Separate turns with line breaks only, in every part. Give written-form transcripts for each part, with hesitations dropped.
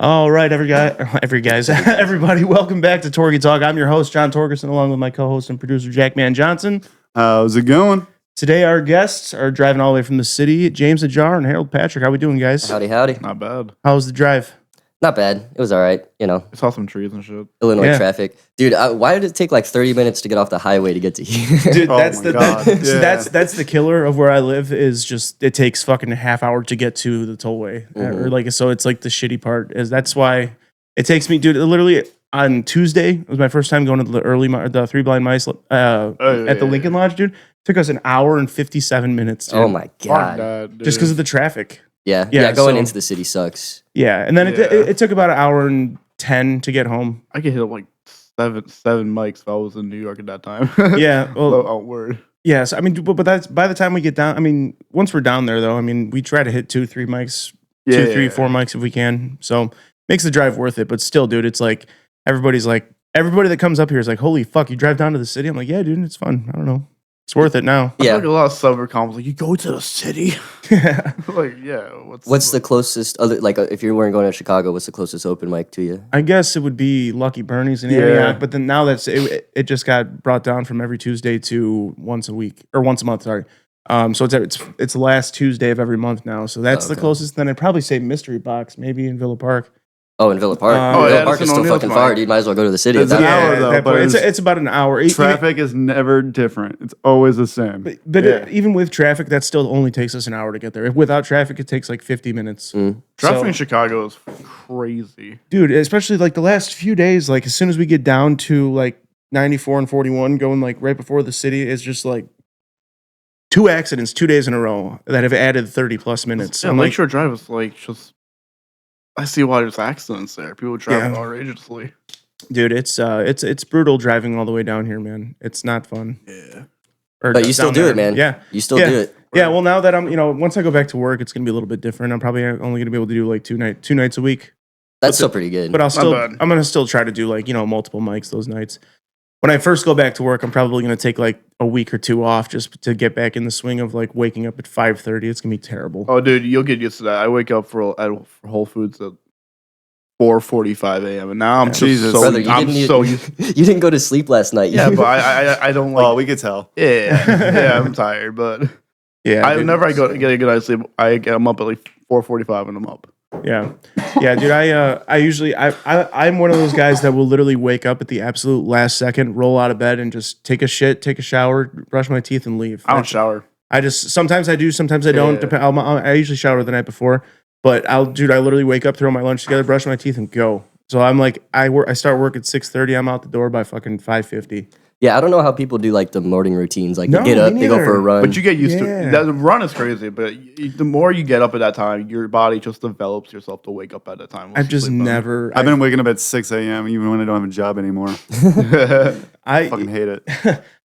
All right, everybody, welcome back to TorgyTalk. I'm your host, John Torgerson, along with my co-host and producer, Jackman Johnson.
How's it going?
Today, our guests are driving all the way from the city, James Najjar and Harold Patrick. How we doing, guys?
Howdy, howdy.
Not bad.
How was the drive?
Not bad. It was all right. You know,
I saw some trees and shit.
Illinois traffic. Dude, why did it take like 30 minutes to get off the highway to get to here?
Dude,
Oh
that's
my God.
that's the killer of where I live is just it takes fucking a half hour to get to the tollway. Or like so it's like the shitty part is that's why it takes me, dude, literally on Tuesday, it was my first time going to the Three Blind Mice at the Lincoln Lodge, dude. It took us an hour and 57 minutes, dude.
Oh my God.
Just because of the traffic.
Yeah, going into the city sucks.
Yeah, and then it took about an hour and 10 to get home.
I could hit like seven mics if I was in New York at that time.
Yeah, well,
outward.
Yes, I mean, but that's by the time we get down. I mean, once we're down there, though, I mean, we try to hit 2, 3 mics, 2, 3, 4 mics if we can. So makes the drive worth it. But still, dude, it's like everybody that comes up here is like, holy fuck, you drive down to the city? I'm like, yeah, dude, it's fun. I don't know. It's worth it now.
I like a lot of suburb comments like, you go to the city? Like, yeah.
What's the closest, if you weren't going to Chicago, what's the closest open mic to you?
I guess it would be Lucky Bernie's in Antioch, but then now it just got brought down from every Tuesday to once a month, sorry. So it's the last Tuesday of every month now. So that's the closest. Then I'd probably say Mystery Box, maybe in Villa Park.
Oh, in Villa Park? Villa Park is still fucking far, dude. Might as well go to the city.
It's an hour, though. But
it's about an hour.
Traffic is never different. It's always the same.
But even with traffic, that still only takes us an hour to get there. Without traffic, it takes like 50 minutes.
Traffic in Chicago is crazy.
Dude, especially like the last few days, like as soon as we get down to like 94 and 41, going like right before the city, it's just like 2 accidents 2 days in a row that have added 30 plus minutes.
Yeah, Lakeshore Drive is like just... I see why there's accidents there. People driving outrageously.
Dude, it's brutal driving all the way down here, man. It's not fun.
Yeah.
But you still do it, man.
Yeah.
You still do it.
Yeah, well, now that I'm, once I go back to work, it's going to be a little bit different. I'm probably only going to be able to do like two nights a week.
That's still pretty good.
But I'm going to still try to do like, multiple mics those nights. When I first go back to work, I'm probably going to take like a week or 2 off just to get back in the swing of like waking up at 5:30. It's going to be terrible.
Oh, dude, you'll get used to that. I wake up for Whole Foods at 4:45 a.m. and now I'm just so used.
You didn't go to sleep last night.
Yeah, but I don't like.
Oh, we could tell.
Yeah, I'm tired, but whenever I go get a good night's sleep, I'm up at like 4:45 and I'm up.
Yeah, dude. I'm one of those guys that will literally wake up at the absolute last second, roll out of bed, and just take a shit, take a shower, brush my teeth, and leave.
I don't shower.
Sometimes I do, sometimes I don't. I usually shower the night before, but I literally wake up, throw my lunch together, brush my teeth, and go. So I'm like, I start work at 6:30. I'm out the door by fucking 5:50.
Yeah, I don't know how people do like the morning routines. Like they get up, they go for a run.
But you get used to it. The run is crazy, but the more you get up at that time, your body just develops yourself to wake up at that time.
I've
been waking up at 6 a.m. even when I don't have a job anymore. I fucking hate it.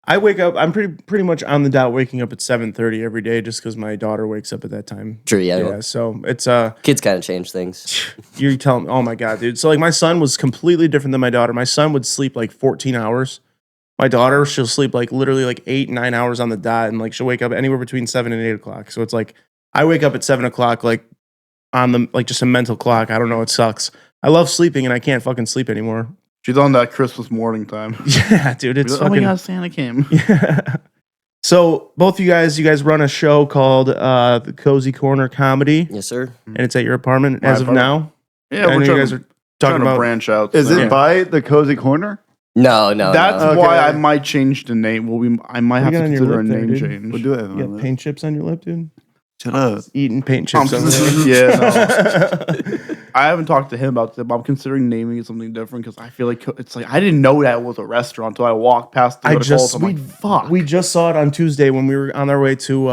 I wake up. I'm pretty much on the dot, waking up at 7:30 every day, just because my daughter wakes up at that time.
True, yeah.
Yeah, so it's
kids kind of change things.
You're telling me, oh my God, dude. So like my son was completely different than my daughter. My son would sleep like 14 hours. My daughter, she'll sleep like literally like 8, 9 hours on the dot, and like she'll wake up anywhere between 7 and 8 o'clock. So it's like I wake up at 7 o'clock, like on the like just a mental clock. I don't know. It sucks. I love sleeping, and I can't fucking sleep anymore.
She's on that Christmas morning time.
Yeah, dude. It's
fucking. Oh my God, Santa came.
Yeah. So both you guys run a show called the Cozy Corner Comedy.
Yes, sir.
And it's at your apartment as of now.
Yeah, we're
you guys are talking about
branch out.
Is it by the Cozy Corner?
No.
That's why I might change the name. Well, I might have to consider a name change.
We'll do it.
You got paint chips on your lip, dude?
Shut up.
Eating paint chips on your lip.
Yeah, no. I haven't talked to him about it, but I'm considering naming it something different because I feel like it's like I didn't know that was a restaurant until I walked past the fuck.
We just saw it on Tuesday when we were on our way to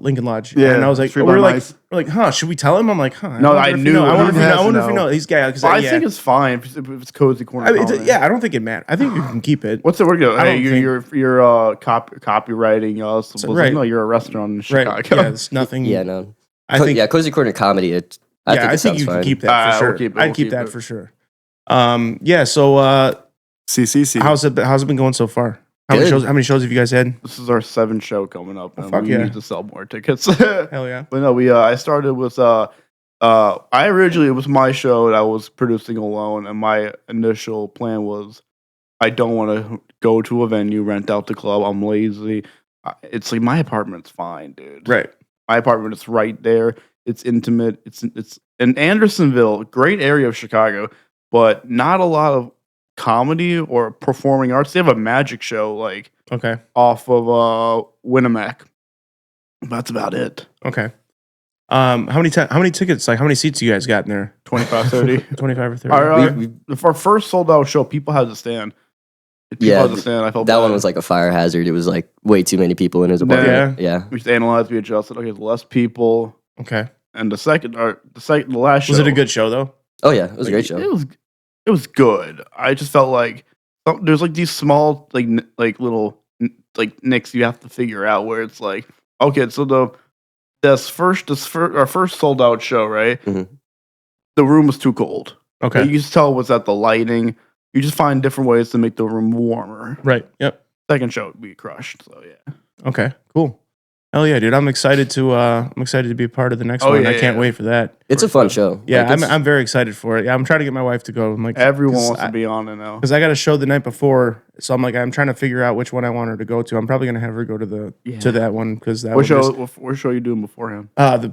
Lincoln Lodge.
Yeah,
and I was like, we're like, huh? Should we tell him? I'm like, huh?
No, I knew.
I wonder if you know. He's gay.
I think it's fine if it's Cozy Corner.
I don't think it matters. I think you can keep it.
What's the word? Hey, you're copywriting us.
Right.
No, you're a restaurant in Chicago.
Right. Yeah, it's nothing.
Yeah, no.
I think
Cozy Corner Comedy. I think you
can keep that for sure. I'd keep that for sure. Yeah. So
CCC.
How's it been going so far? How many shows have you guys had?
This is our 7th show coming up, and we need to sell more tickets.
Hell yeah!
But no, I started with It was my show that I was producing alone, and my initial plan was I don't want to go to a venue, rent out the club. I'm lazy. It's like my apartment's fine, dude.
Right.
My apartment is right there. It's intimate. It's in Andersonville, great area of Chicago, but not a lot of comedy or performing arts. They have a magic show like off of Winnemac. That's about it.
Okay. How many tickets? Like how many seats you guys got in there?
25, 30.
25 or 30.
Our first sold out show, people had to stand.
I felt that one was like a fire hazard. It was like way too many people in his apartment. Yeah.
We analyzed, we adjusted. Okay, less people.
Okay.
And the last show.
Was it a good show though?
Oh yeah, it was a great show.
It was good. I just felt like there's like these small like little like nicks you have to figure out where it's like, okay, so our first sold out show, right?
Mm-hmm.
The room was too cold.
Okay.
You just tell it was at the lighting. You just find different ways to make the room warmer.
Right. Yep.
Second show we crushed. So yeah.
Okay. Cool. Hell yeah, dude! I'm excited to be a part of the next one. I can't wait for that.
It's a fun show.
Yeah, I'm very excited for it. Yeah, I'm trying to get my wife to go. I'm like,
everyone wants to be on it now
because I got a show the night before, so I'm trying to figure out which one I want her to go to. I'm probably gonna have her go to that one because that.
What show are you doing beforehand?
The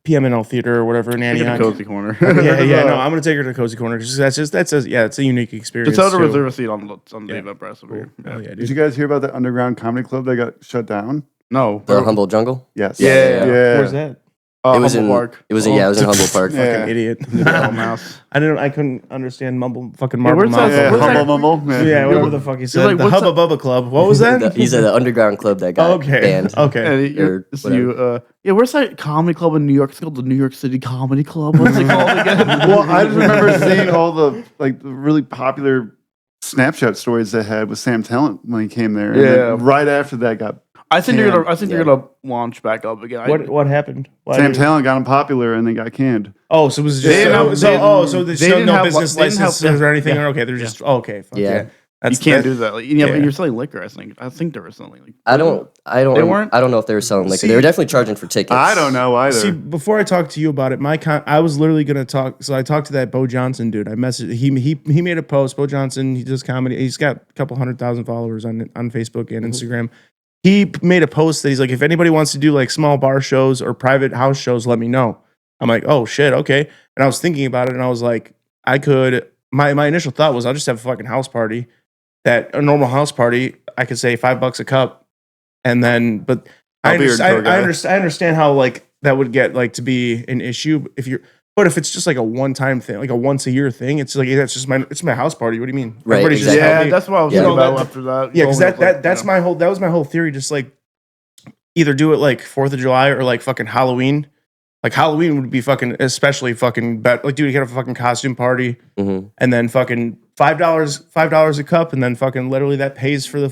PMNL Theater or whatever in Antioch.
Cozy Corner.
yeah. No, I'm gonna take her to Cozy Corner because it's a unique experience.
Just tell her to reserve a seat on the event press over here.
Yeah, dude.
Did you guys hear about the underground comedy club that got shut down?
No.
The Humble Jungle?
Yes.
Yeah.
Where's that?
It was
Humble
in
Park.
It was in Humble Park.
Fucking idiot. I couldn't understand Marble
where's
Mouth.
Humble Mumble?
Yeah, whatever the fuck he said.
like,
The Hubba Bubba Club. What was that?
He's at the underground club that got banned.
Okay.
Where's that comedy club in New York? It's called the New York City Comedy Club. What's it called again?
Well, I just remember seeing all the really popular Snapchat stories they had with Sam Talent when he came there. And then right after that got
I think they're gonna launch back up again.
What happened?
Sam Talent got unpopular and they got canned.
Oh, so it was just so there's no business licenses or anything. Okay, they're just okay. Fuck yeah.
You can't do that. You're selling liquor. I think they were selling. Like,
I don't know if they were selling liquor. They were definitely charging for tickets.
I don't know either.
See, before I talk to you about it, I was literally gonna talk. So I talked to that Bo Johnson dude. I messaged. He made a post. Bo Johnson. He does comedy. He's got a couple 100,000 followers on Facebook and Instagram. He made a post that he's like, if anybody wants to do like small bar shows or private house shows, let me know. I'm like, oh shit, okay. And I was thinking about it, and I was like, I could. My initial thought was, I'll just have a fucking house party. That a normal house party, I could say $5 a cup, and then. But I understand how like that would get like to be an issue But if it's just like a one-time thing, like a once-a-year thing, it's like it's my house party. What do you mean?
Right.
Exactly. That's what I was thinking about after that.
Yeah, because that was my whole theory. Just like either do it like 4th of July or like fucking Halloween. Like Halloween would be fucking especially fucking bad. Like, dude, you get a fucking costume party, and then fucking $5 a cup, and then fucking literally that pays for the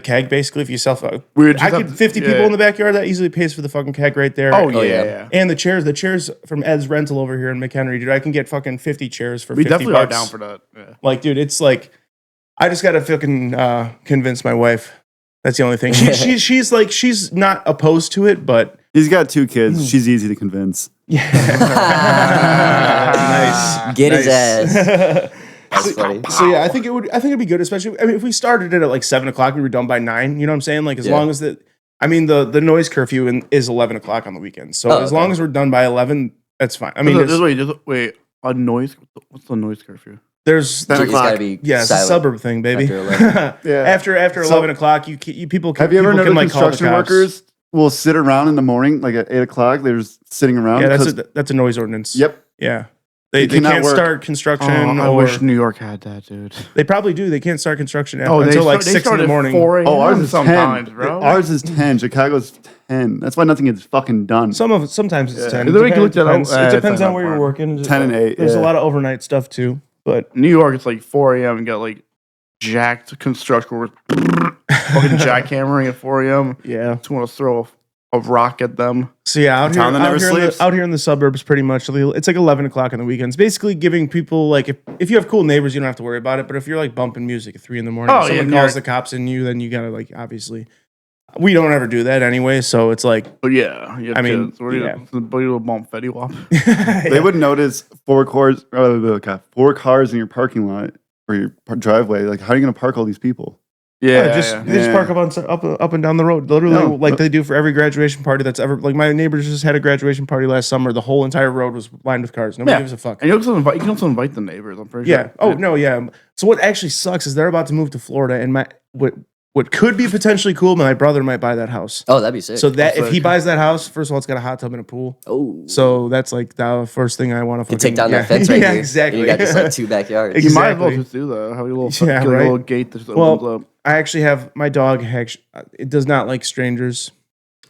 keg basically. If you sell, 50 people in the backyard, that easily pays for the fucking keg right there.
Oh yeah.
And the chairs from Ed's Rental over here in McHenry, dude. I can get fucking 50 chairs for $50.
We definitely are down for that. Yeah.
Like, dude, it's like I just gotta fucking convince my wife. That's the only thing. She's not opposed to it, but
he's got 2 kids. She's easy to convince.
Yeah. Nice.
Get his ass. That's funny.
So yeah, I think it'd be good, especially if we started it at like 7:00, we were done by 9. You know what I'm saying? Like as long as the noise curfew is 11:00 on the weekend. So as long as we're done by 11, that's fine. I mean,
wait, a noise. What's the noise curfew?
There's
10 o'clock.
It's a suburb thing, baby. After 11:00, you people can.
Have you ever noticed
like
construction workers will sit around in the morning, like at 8 o'clock? They're just sitting around.
Yeah, that's a noise ordinance.
Yep.
Yeah. They can't start construction.
I wish New York had that, dude.
They probably do. They can't start construction until like 6 in the morning.
Ours is
sometimes,
10.
bro.
Ours is 10. Chicago's 10. That's why nothing gets fucking done.
Sometimes it's 10.
It
depends on where you're working.
10 and 8.
There's a lot of overnight stuff too. But
New York, it's like 4 a.m. and got like jacked construction workers fucking jackhammering at 4 a.m.
Yeah.
Just want to throw a rock at them.
So yeah, out here in the suburbs, pretty much it's like 11:00 on the weekends. Basically, giving people like if you have cool neighbors, you don't have to worry about it. But if you're like bumping music at 3 in the morning, someone calls the cops on you, then you gotta like obviously. We don't ever do that anyway, so it's like.
But yeah,
I mean,
kids. What do you bump Fetty Wap?
They would notice 4 cars in your parking lot or your driveway. Like, how are you going to park all these people?
They just park up and down the road, literally, like they do for every graduation party that's ever. Like my neighbors just had a graduation party last summer. The whole entire road was lined with cars. Nobody gives a fuck.
And you can also invite the neighbors. I'm pretty sure.
Yeah. Oh no. Yeah. So what actually sucks is they're about to move to Florida, and what could be potentially cool, my brother might buy that house.
Oh, that'd be sick.
So that if he buys that house, first of all, it's got a hot tub and a pool.
Oh.
So that's like the first thing I want to
take down that fence right
yeah,
here.
exactly.
And you got just like 2 backyards.
Exactly.
You might as well just do that. Have a little gate that just opens up.
I actually have my dog. It does not like strangers.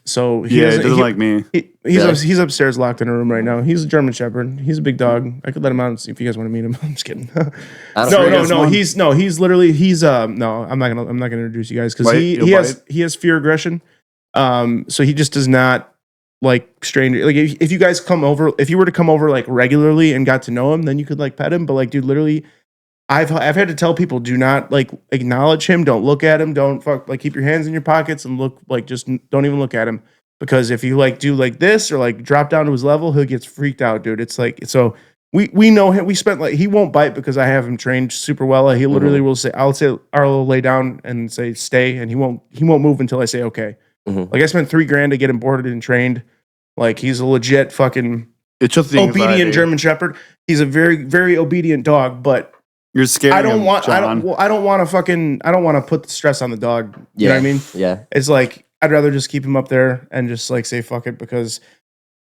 So
it doesn't like me.
He's upstairs locked in a room right now. He's a German Shepherd. He's a big dog. I could let him out and see if you guys want to meet him. I'm just kidding. No. He's literally no. I'm not gonna introduce you guys because he has fear aggression. So he just does not like strangers. Like if you guys come over, if you were to come over like regularly and got to know him, then you could like pet him. But like, dude, literally. I've had to tell people, do not like acknowledge him, don't look at him, don't keep your hands in your pockets and look like just don't even look at him, because if you like do like this or like drop down to his level, he gets freaked out, dude. It's like, so we know him. We spent like, he won't bite because I have him trained super well. He literally will say, I'll lay down and say stay, and he won't move until I say okay. Like I spent $3,000 to get him boarded and trained. Like he's a legit fucking obedient German Shepherd. He's a very very obedient dog, but.
You're scared.
I don't want to put the stress on the dog. You know what I mean?
Yeah.
It's like, I'd rather just keep him up there and just like say fuck it, because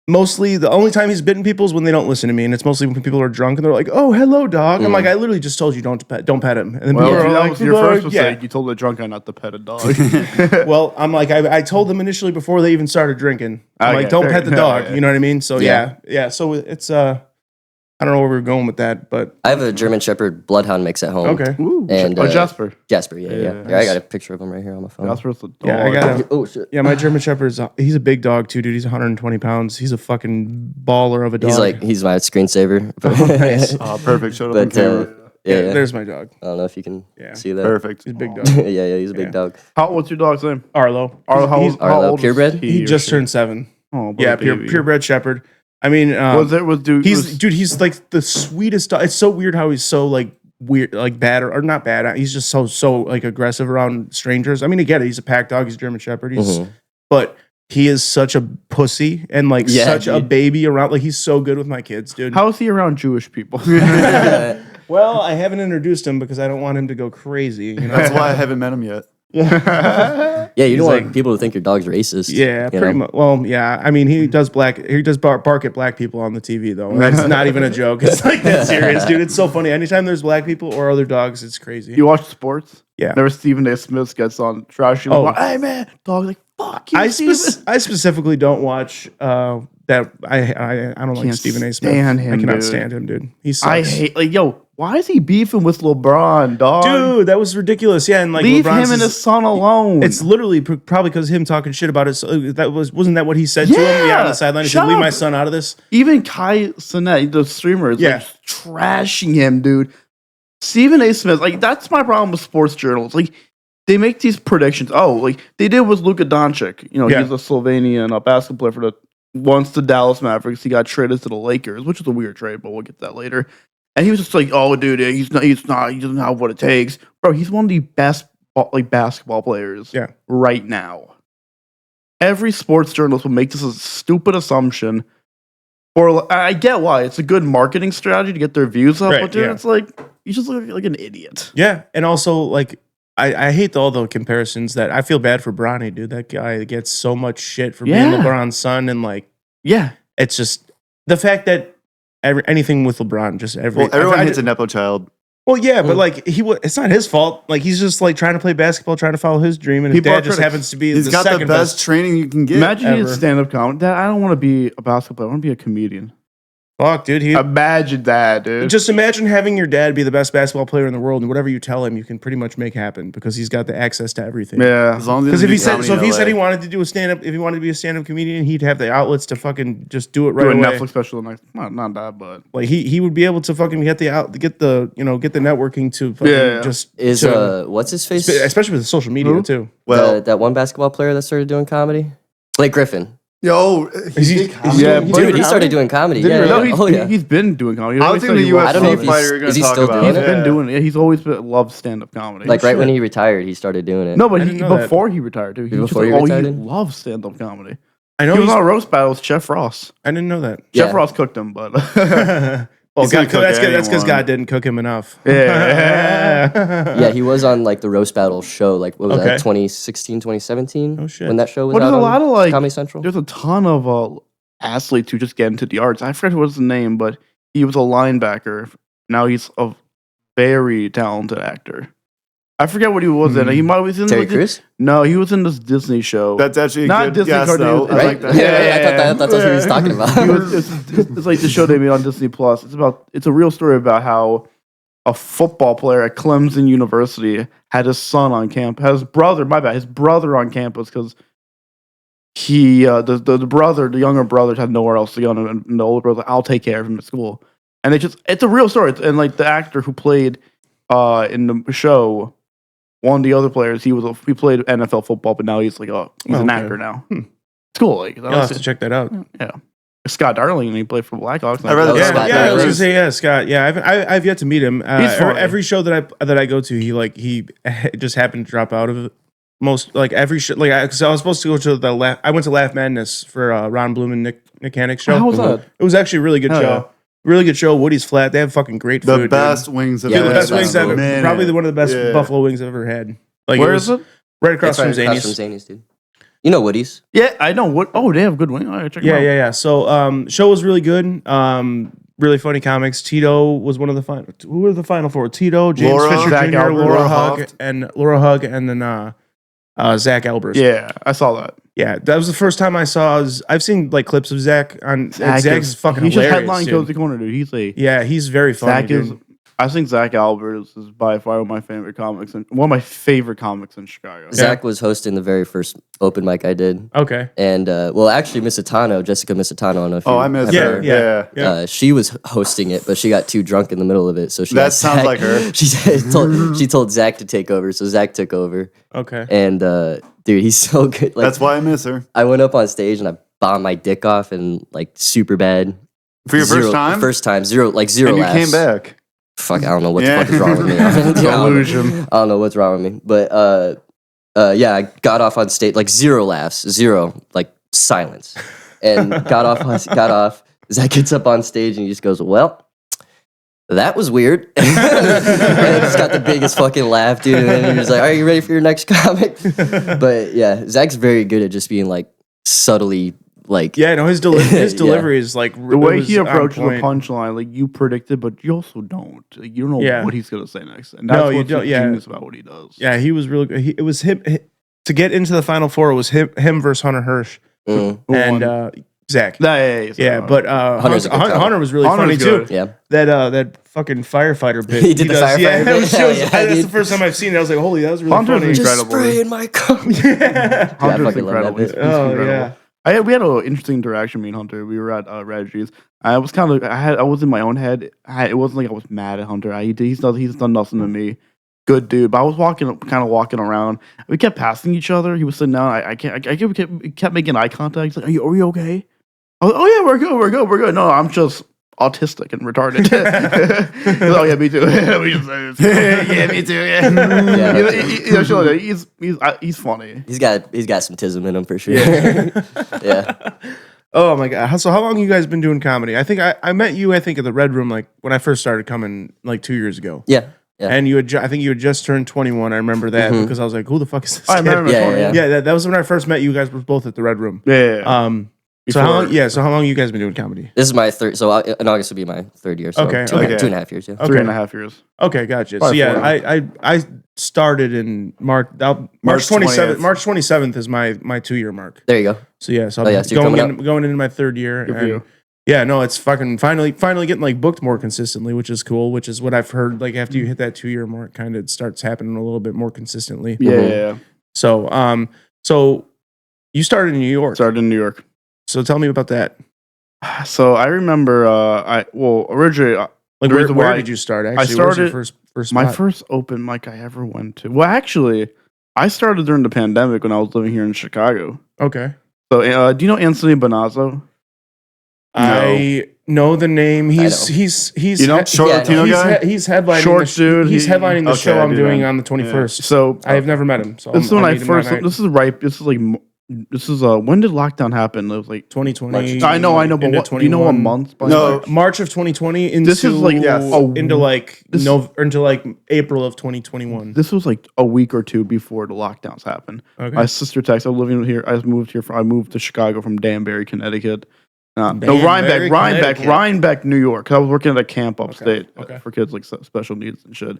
mostly the only time he's bitten people is when they don't listen to me. And it's mostly when people are drunk and they're like, oh, hello, dog. I'm like, I literally just told you don't pet him. And then people are like,
was your first mistake. You told the drunk guy not to pet a dog.
Well, I'm like, I told them initially before they even started drinking. I'm like, don't pet the dog. You know what I mean? So yeah. So it's, I don't know where we were going with that, but
I have a German Shepherd Bloodhound mix at home.
Okay.
Ooh,
and
Jasper.
Jasper, yeah. I got a picture of him right here on my phone.
Jasper's the dog.
Yeah, I got
Oh shit.
Yeah, my German Shepherd he's a big dog too, dude. He's 120 pounds. He's a fucking baller of a dog.
He's my screensaver.
Nice.
Oh, perfect. Showed up on camera.
Yeah, there's my dog.
I don't know if you can see that.
Perfect.
He's a big dog.
yeah, he's a big dog.
What's your dog's name?
Arlo.
How old
purebred?
He just turned 7.
Oh,
yeah, purebred Shepherd. I mean, he's like the sweetest dog. It's so weird how he's so like weird, like bad or not bad. He's just so like aggressive around strangers. I mean, I get it. He's a pack dog. He's a German Shepherd. But he is such a pussy and like such a baby around. Like he's so good with my kids, dude.
How is he around Jewish people?
Well, I haven't introduced him because I don't want him to go crazy. You know?
That's why I haven't met him yet.
Yeah, you don't want people to think your dog's racist.
Yeah, pretty much. Well, yeah. I mean, he does bark at black people on the TV though. And that's not even a joke. It's like that serious, dude. It's so funny. Anytime there's black people or other dogs, it's crazy.
You watch sports?
Yeah.
Never Stephen A. Smith gets on trash. Like, hey man, dog, like fuck you.
I specifically don't watch that. I don't like Stephen A. Smith.
I
cannot stand him, dude. He sucks.
I hate why is he beefing with LeBron, dog?
Dude, that was ridiculous. Yeah, and like
leave him and his son alone.
It's literally probably because him talking shit about it. Wasn't that what he said to him? Yeah, on the sideline. He said, "Leave my son out of this."
Even Kai Cenat, the streamer, is like trashing him, dude. Stephen A. Smith, like that's my problem with sports journals. Like they make these predictions. Oh, like they did with Luka Doncic. You know, he's a Slovenian basketball player for the Dallas Mavericks. He got traded to the Lakers, which is a weird trade, but we'll get to that later. And he was just like, "Oh, dude, he doesn't have what it takes, bro. He's one of the best basketball players right now." Every sports journalist will make this a stupid assumption, or I get why it's a good marketing strategy to get their views up, but dude, it's like you just look like an idiot.
Yeah, and also like I hate all the comparisons. That I feel bad for Bronny, dude. That guy gets so much shit for being LeBron's son, and like it's just the fact that. Anything with LeBron, just
everyone hits a nepo child.
Well, yeah, but like it's not his fault. Like he's just like trying to play basketball, trying to follow his dream, and his dad just happens to be.
He's got the best training you can get.
Imagine you stand-up comedy. Dad, I don't want to be a basketball player. I want to be a comedian.
Fuck, dude.
Imagine that, dude.
Just imagine having your dad be the best basketball player in the world, and whatever you tell him, you can pretty much make happen because he's got the access to everything.
Yeah.
As long as
Because if he said he wanted to do a stand up, if he wanted to be a stand up comedian, he'd have the outlets to fucking just do it right
Do a
away.
Netflix special next. Not that, but
Like he would be able to fucking get the networking to fucking just
Is what's his face?
especially with social media too.
Well,
that one basketball player that started doing comedy, Blake Griffin.
dude,
He started doing comedy.
He's been doing comedy.
I don't think the
I don't know if
UFC fighter you're going
is
to
he
talk
still
about.
doing
He's
it?
been doing it. He's always loved stand-up comedy.
Like right when he retired, he started doing it.
No, but
I didn't know that.
before he retired, too.
Before he
he
retired?
loves stand-up comedy.
I know
He was on a roast battle with Chef Ross.
I didn't know that.
Yeah.
Chef Ross cooked him, but
Well,
He's gonna cook
that's because
anyone.
God didn't cook him enough.
Yeah, he was on like the roast battle show. Like what was
Okay.
that? 2016, 2017.
Oh, shit.
When that show was
Well,
out
there's a
on
lot of like
Comedy Central.
there's a ton of athletes who just get into the arts. I forget what his name, but he was a linebacker. Now he's a very talented actor. I forget what he was in. He might was in
Terry
like,
Crews,
No, he was in this Disney show.
That's actually a
Not
good
Disney
guess,
cartoon,
though. I
right?
like that.
Yeah, I thought that's what he was talking about.
It's like the show they made on Disney Plus. It's a real story about how a football player at Clemson University had his son on campus, his brother on campus because he the younger brother had nowhere else to go, and the older brother, I'll take care of him at school. And it's a real story. And like the actor who played in the show, one of the other players, he played NFL football, but now he's an actor now. It's cool. Like
I'll have to check that out.
yeah. Scott Darling, and he played for Blackhawks.
I read
Oh,
that.
Scott
I was
Darling.
gonna say Scott. Yeah, I've yet to meet him.
He's funny.
Every show that I go to, he just happened to drop out of it. Most like every show, because I was supposed to go to I went to Laugh Madness for Ron Bloom and Nick Mechanic show.
How was that?
It was actually a really good
Hell
show.
yeah.
Really good show. Woody's Flat. They have fucking great
The
food.
best wings of
Yeah,
The best
that's
wings
cool.
ever. Probably one of the best
Yeah.
buffalo wings I've ever had. Like
Where is it?
Right across
It's
from
right across
Zany's.
from Zany's, dude. You know Woody's.
Yeah, I know. What? Oh, they have good wing. All right, check them out.
Yeah. So, show was really good. Really funny comics. Tito was one of the final. Who were the final four? Tito, James
Laura,
Fisher
Zach
Jr.,
Albert,
Laura
Laura
Hug,
Hoft.
and Laura Hug, and then Zach Albers.
Yeah, I saw that.
Yeah, that was the first time I saw. I've seen like clips of Zach on. Zach's fucking
He's just
hilarious.
headline
dude.
Cozy Corner, dude.
He's very funny.
Zach is.
Dude.
I think Zach Albers is by far one of my favorite comics, and one of my favorite comics in Chicago.
Zach was hosting the very first open mic I did.
Okay.
And actually, Jessica Misitano, I don't know if
Oh,
you
I missed
have
her.
her.
Yeah.
She was hosting it, but she got too drunk in the middle of it, so she
That
got
sounds
Zach-
like her.
She told Zach to take over, so Zach took over.
Okay.
And dude, he's so good. Like,
That's why I miss her.
I went up on stage and I bombed my dick off and like super bad.
For your first time?
First time, zero
and you
laughs.
came back.
Fuck, I don't know what
Yeah.
the fuck is wrong with me. I
Delusion.
don't know what's wrong with me. But I got off on stage, like zero laughs, like silence. And got off. Zach gets up on stage and he just goes, well, that was weird. And I just got the biggest fucking laugh, dude. And then he was like, are you ready for your next comic? But yeah, Zach's very good at just being like subtly like.
Yeah, no, his delivery is like
The way he approaches the punchline, like you predicted, but you also don't. Like, you don't know
Yeah.
what he's gonna say next, and that's
No, you
what's
don't, yeah.
genius about what he does.
Yeah, he was really good. It was him to get into the final four. It was him versus Hunter Hirsch
Mm,
Who
and
won?
Zach.
Yeah,
But
Hunter's a good comic.
Hunter was really
Hunter's
funny
good.
too.
yeah.
That fucking firefighter bit.
He did the
does.
firefighter
Yeah,
bit?
it was-
Hell yeah,
that's
dude.
the first time I've seen it. I was like, holy, that was really
Hunter's
funny.
incredible.
Just spray in my cup.
Yeah.
Hunter's
fucking love that
incredible.
bit.
He's
Oh,
incredible.
yeah.
We had an interesting interaction, me and Hunter. We were at Reggie's. I was I was in my own head. It wasn't like I was mad at Hunter. He's done nothing to me. Good dude. But I was kind of walking around. We kept passing each other. He was sitting down. I kept making eye contact. He's like, are we okay? I was, oh yeah, we're good. No, I'm just autistic and retarded. He's like, oh yeah, me too. We just say this. Yeah, me too. Yeah. Shit like that. He's funny.
He's got some tism in him for sure. Yeah.
Oh my god! So how long you guys been doing comedy? I think I met you. I think at the Red Room, like when I first started coming, like 2 years ago.
Yeah. Yeah.
And I think you had just turned 21. I remember that
Mhm.
because I was like, "Who the fuck is this?"
I
kid?
remember.
Yeah.
Yeah, that was when I first met you guys. Were both at the Red Room.
Yeah.
So how long? Yeah. So how long you guys been doing comedy?
This is my third. So in August will be my third year. So
Okay,
two and a
okay.
half- 2.5 years. Yeah.
Okay.
3.5 years.
Okay, gotcha. So
Probably
yeah,
4.
I started in March. March 27th.
20th.
March 27th is my 2 year mark.
There you go.
So yeah, so
Oh, yeah, so you're coming
going into my third year,
Good for
and
you.
Yeah, no, it's fucking finally getting like booked more consistently, which is cool. Which is what I've heard. Like after you hit that 2 year mark, kind of starts happening a little bit more consistently.
Yeah.
So you started in New York.
Started in New York.
So tell me about that.
So I remember, originally,
Like
the reason
where
why
did you start? Actually,
I
Where's your
started
first
my
spot?
first open mic I ever went to. Well, actually, I started during the pandemic when I was living here in Chicago.
Okay.
So, do you know Anthony Bonazzo?
I know the name. He's
You know, short
yeah,
Latino guy.
he's headlining
Short
the
dude,
He's
he-
headlining the
okay,
show
I
I'm
do
doing
know.
on the 21st.
So
I have never met him. So
this is when I first.
This
This is right. This is like. This is when did lockdown happen? It was like
2020.
I know, but
into
what, do you know what
21.
month? by
No.
March?
March of 2020 into
This is like
into like
this-
into like April of 2021.
This was like a week or two before the lockdowns happened.
Okay.
My sister texted. I was living here. I moved here. I moved to Chicago from Danbury, Connecticut. No,
Danbury, Connecticut.
Rhinebeck, New York. I was working at a camp upstate
okay.
for kids like special needs and shit.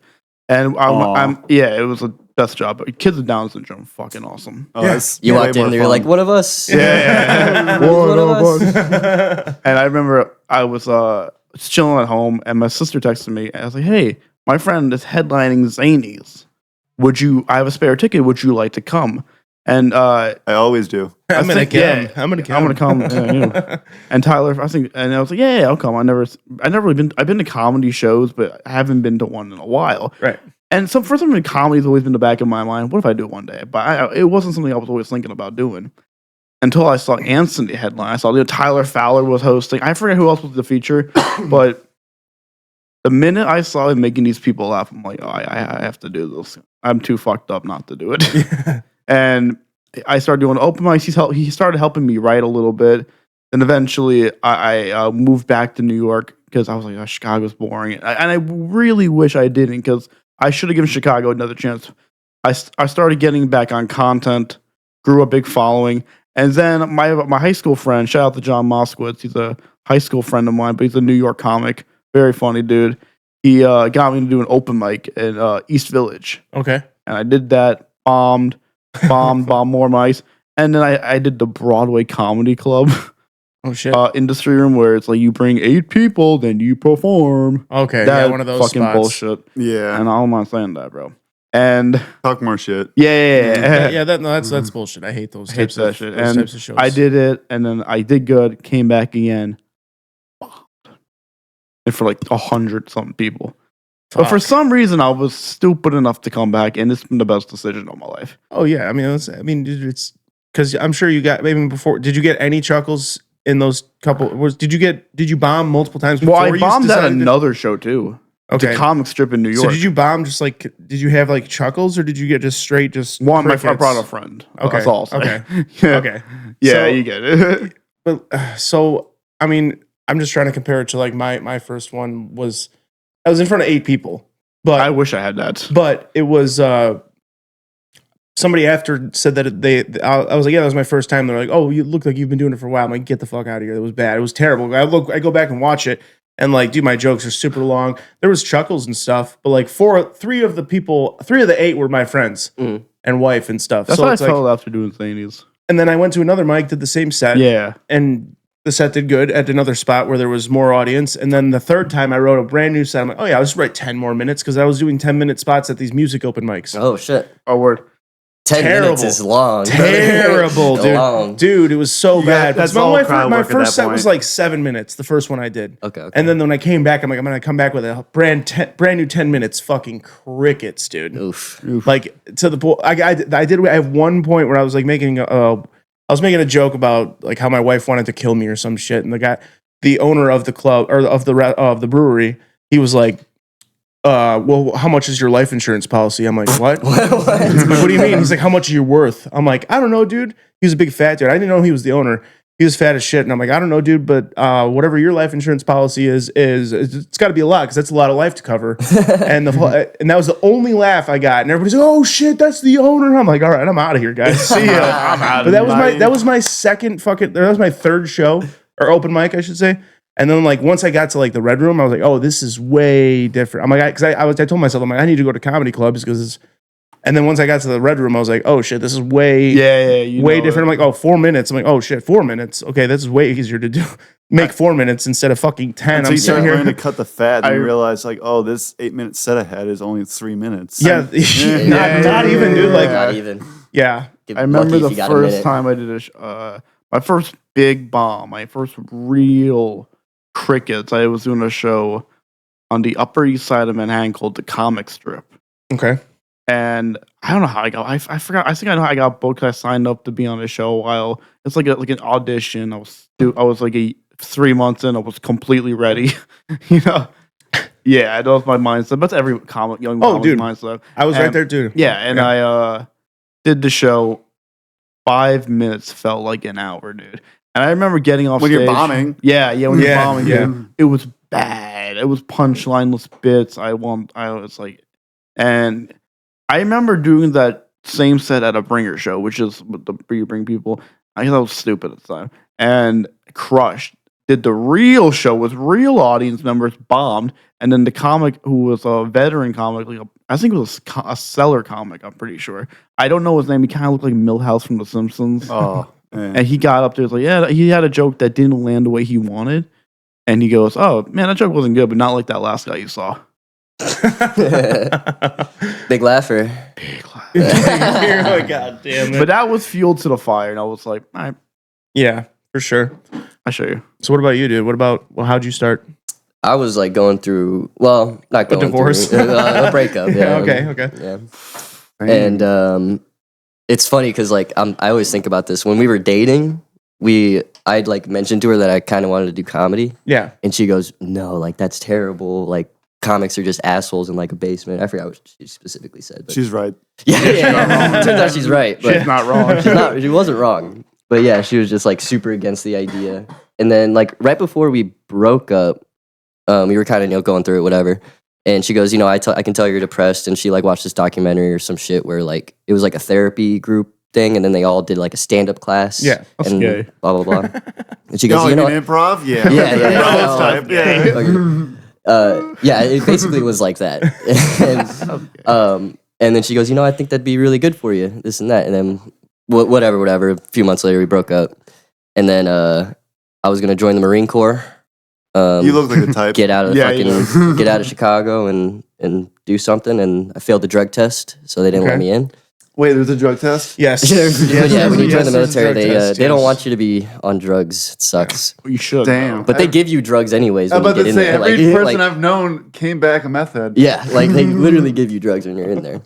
And
Aw.
it was the best job. Kids with Down syndrome, fucking awesome.
Oh,
Yeah.
that's
You
way
walked in
more
and you're
fun.
like, one of us.
Yeah.
One of us.
And I remember I was just chilling at home, and my sister texted me. And I was like, "Hey, my friend is headlining Zanies. I have a spare ticket. Would you like to come?" And
I always do.
I'm gonna
think-
come.
yeah,
I'm gonna come.
I'm gonna come. Yeah, you know. And Tyler, and I was like, yeah, I'll come. I've never really been. I've been to comedy shows, but I haven't been to one in a while.
Right.
And so for some reason, comedy's always been in the back of my mind. What if I do it one day? But it wasn't something I was always thinking about doing until I saw Anthony headline. I saw Tyler Fowler was hosting. I forget who else was the feature, but the minute I saw him making these people laugh, I'm like, oh, I have to do this. I'm too fucked up not to do it. And I started doing open mics. He started helping me write a little bit. And eventually I moved back to New York because I was like, oh, Chicago's boring. And I really wish I didn't, because I should have given Chicago another chance. I started getting back on content, grew a big following. And then my high school friend, shout out to John Moskowitz. He's a high school friend of mine, but he's a New York comic. Very funny dude. He got me to do an open mic in East Village.
Okay.
And I did that, bombed more mics. And then I did the Broadway Comedy Club
Oh shit.
industry room, where it's like you bring 8 people, then you perform.
Okay.
That
Yeah, one of those
fucking
spots.
bullshit.
Yeah.
And I'm not saying that, bro. And
Talk more shit.
Yeah, that's bullshit. I hate those
Hate
types
that
of
shit.
those
And
types of shows.
I did it, and then I did good, came back again, and for like 100-something people. But for
Fuck.
some reason, I was stupid enough to come back, and it's been the best decision of my life.
Oh yeah, I mean, dude, it's because I'm sure you got maybe before. Did you get any chuckles in those couple? Did you bomb multiple times?
Well,
before
I
you
bombed at
decided to-
another show too.
Okay.
The comic strip in New York.
So did you bomb just like? Did you have like chuckles or did you get just straight just
One, I
crickets?
brought a friend.
Okay.
That's all I'll say.
Okay.
Yeah.
Okay.
Yeah,
So-
you get it.
But so I mean, I'm just trying to compare it to like my first one was I was in front of 8 people, but
I wish I had that.
but it was somebody after said that I was like, yeah, that was my first time. They're like, oh, you look like you've been doing it for a while. I'm like, get the fuck out of here. That was bad. It was terrible. I go back and watch it and like, dude, my jokes are super long. There was chuckles and stuff, but like 3 of the 8 were my friends and wife and stuff.
That's
so
how I
it's like,
felt after doing Zanies.
and then I went to another mic, did the same set.
Yeah.
And the set did good at another spot where there was more audience. And then the third time I wrote a brand new set. I'm like, oh yeah, I'll just write 10 more minutes because I was doing 10-minute spots at these music open mics.
Oh shit.
Oh, word.
10 minutes is long.
Terrible, dude.
Long.
Dude, it was so bad.
that's
My-
all
my,
crowd
my
work at
first
that
set was
point.
like 7 minutes, the first one I did.
Okay.
And then when I came back, I'm like, I'm going to come back with a brand new 10 minutes, fucking crickets, dude.
Oof.
Like to the point, I have one point where I was like making a joke about like how my wife wanted to kill me or some shit. And the owner of the club or of the brewery, he was like, well, how much is your life insurance policy? I'm like, what? He's like, what do you mean? He's like, how much are you worth? I'm like, I don't know, dude. He was a big fat dude. I didn't know he was the owner. He was fat as shit. And I'm like, I don't know, dude, but whatever your life insurance policy is it's got to be a lot because that's a lot of life to cover. and that was the only laugh I got. And everybody's like, oh shit, that's the owner. I'm like, all right, I'm out of here, guys. See ya. I'm out. But that was my third show or open mic, I should say. And then like once I got to like the Red Room, I was like, oh, this is way different. I'm like, because I told myself, I'm like, I need to go to comedy clubs because And then once I got to the red room, I was like, oh shit, this is way
way
different. I'm like, oh, 4 minutes. I'm like, oh shit, 4 minutes. Okay, this is way easier to do. Make 4 minutes instead of fucking 10.
Until
I'm
you start
sitting
learning
here.
to cut the fat and you realize like, oh, this 8-minute set ahead is only 3 minutes.
Yeah, not even, dude. Like,
Not even.
yeah.
Get
I remember
lucky if
the
you got a
first
minute.
time I did my first big bomb, my first real crickets. I was doing a show on the Upper East Side of Manhattan called the Comic Strip.
Okay.
And I don't know how I got. I forgot. I think I know how I got booked. I signed up to be on the show a while. It's like an audition. I was like 3 months in. I was completely ready. you know. Yeah, that was my mindset. That's every young
dude.
mindset.
I was right there too.
Yeah, and I did the show. 5 minutes felt like an hour, dude. And I remember getting off
When
stage.
you're bombing.
Yeah, when you're bombing,
yeah.
dude. It was bad. It was punchlineless bits. I was like, and I remember doing that same set at a bringer show, which is where you bring people. I thought that was stupid at the time. And crushed. Did the real show with real audience members, bombed. And then the comic, who was a veteran comic, like I think it was a seller comic, I'm pretty sure. I don't know his name. He kind of looked like Milhouse from The Simpsons.
Oh, man.
And he got up there, was like, yeah, he had a joke that didn't land the way he wanted. And he goes, oh, man, that joke wasn't good, but not like that last guy you saw.
Big laugher.
Oh, God damn it.
But that was fuel to the fire. And I was like, all right,
Yeah, for sure.
I'll show you.
So what about you, dude? How'd you start?
I was like going through, well, not going
divorce?
through, a breakup. Yeah.
Okay.
Yeah. And it's funny because like I always think about this. When we were dating, I'd like mentioned to her that I kind of wanted to do comedy.
Yeah.
And she goes, no, like that's terrible. Like comics are just assholes in like a basement. I forgot what she specifically said. But
She's right.
Yeah. Turns out she's right. But
She's not wrong.
she wasn't wrong. But yeah, she was just like super against the idea. And then like right before we broke up, we were kind of going through it, whatever. And she goes, I can tell you're depressed. And she like watched this documentary or some shit where like it was like a therapy group thing, and then they all did like a stand-up class.
Yeah,
that's
and
gay.
blah blah blah. And she goes,
You mean improv? Yeah.
Yeah.
Improv type, yeah.
Yeah, it basically was like that. And then she goes, I think that'd be really good for you, this and that. And then whatever. A few months later, we broke up. And then I was gonna join the Marine Corps.
You look like a type.
Get out of get out of Chicago and do something. And I failed the drug test, so they didn't let me in.
Wait, there's a drug test?
Yes.
Yeah, when you join the military,
test,
they don't want you to be on drugs. It sucks.
You should.
Damn.
But they give you drugs anyways
I'm
when you
about
get
to
in
say,
there.
every person
like,
I've known came back a meth head.
yeah, like they literally give you drugs when you're in there.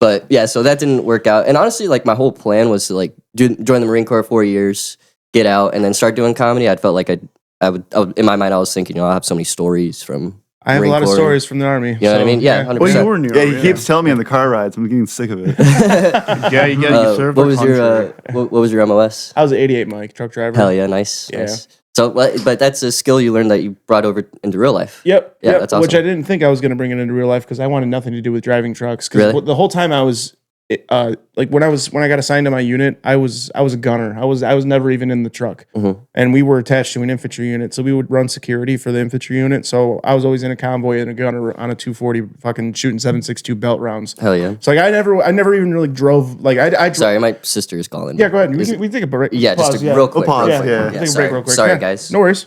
But yeah, so that didn't work out. And honestly, like my whole plan was to like join the Marine Corps 4 years, get out, and then start doing comedy. I felt like I would in my mind I was thinking, I'll have so many stories from
I have
Marine
a lot of
Corps.
stories from the Army.
You know what I mean? Yeah, 100%.
Well, you were in New
Yeah,
York,
he keeps telling me on the car rides. I'm getting sick of it.
Yeah, you served
what
our
was your
country.
what was your MOS?
I was an 88 Mike, truck driver.
Hell yeah, nice.
Yeah.
Nice. So, but that's a skill you learned that you brought over into real life.
Yep.
Yeah,
Yep.
that's awesome.
Which I didn't think I was going to bring it into real life because I wanted nothing to do with driving trucks. Because
Really?
the whole time I was, like when I got assigned to my unit, I was a gunner. I was never even in the truck, and we were attached to an infantry unit, so we would run security for the infantry unit. So I was always in a convoy and a gunner on a 240, fucking shooting 7.62 belt rounds.
Hell yeah.
So like I never even really drove. Like I
Sorry, my sister is calling.
Yeah, go ahead. We can take a break.
Yeah, just
Pause,
a real quick.
pause,
real quick.
yeah.
Take a
sorry,
break real quick.
sorry
Yeah,
guys.
No worries.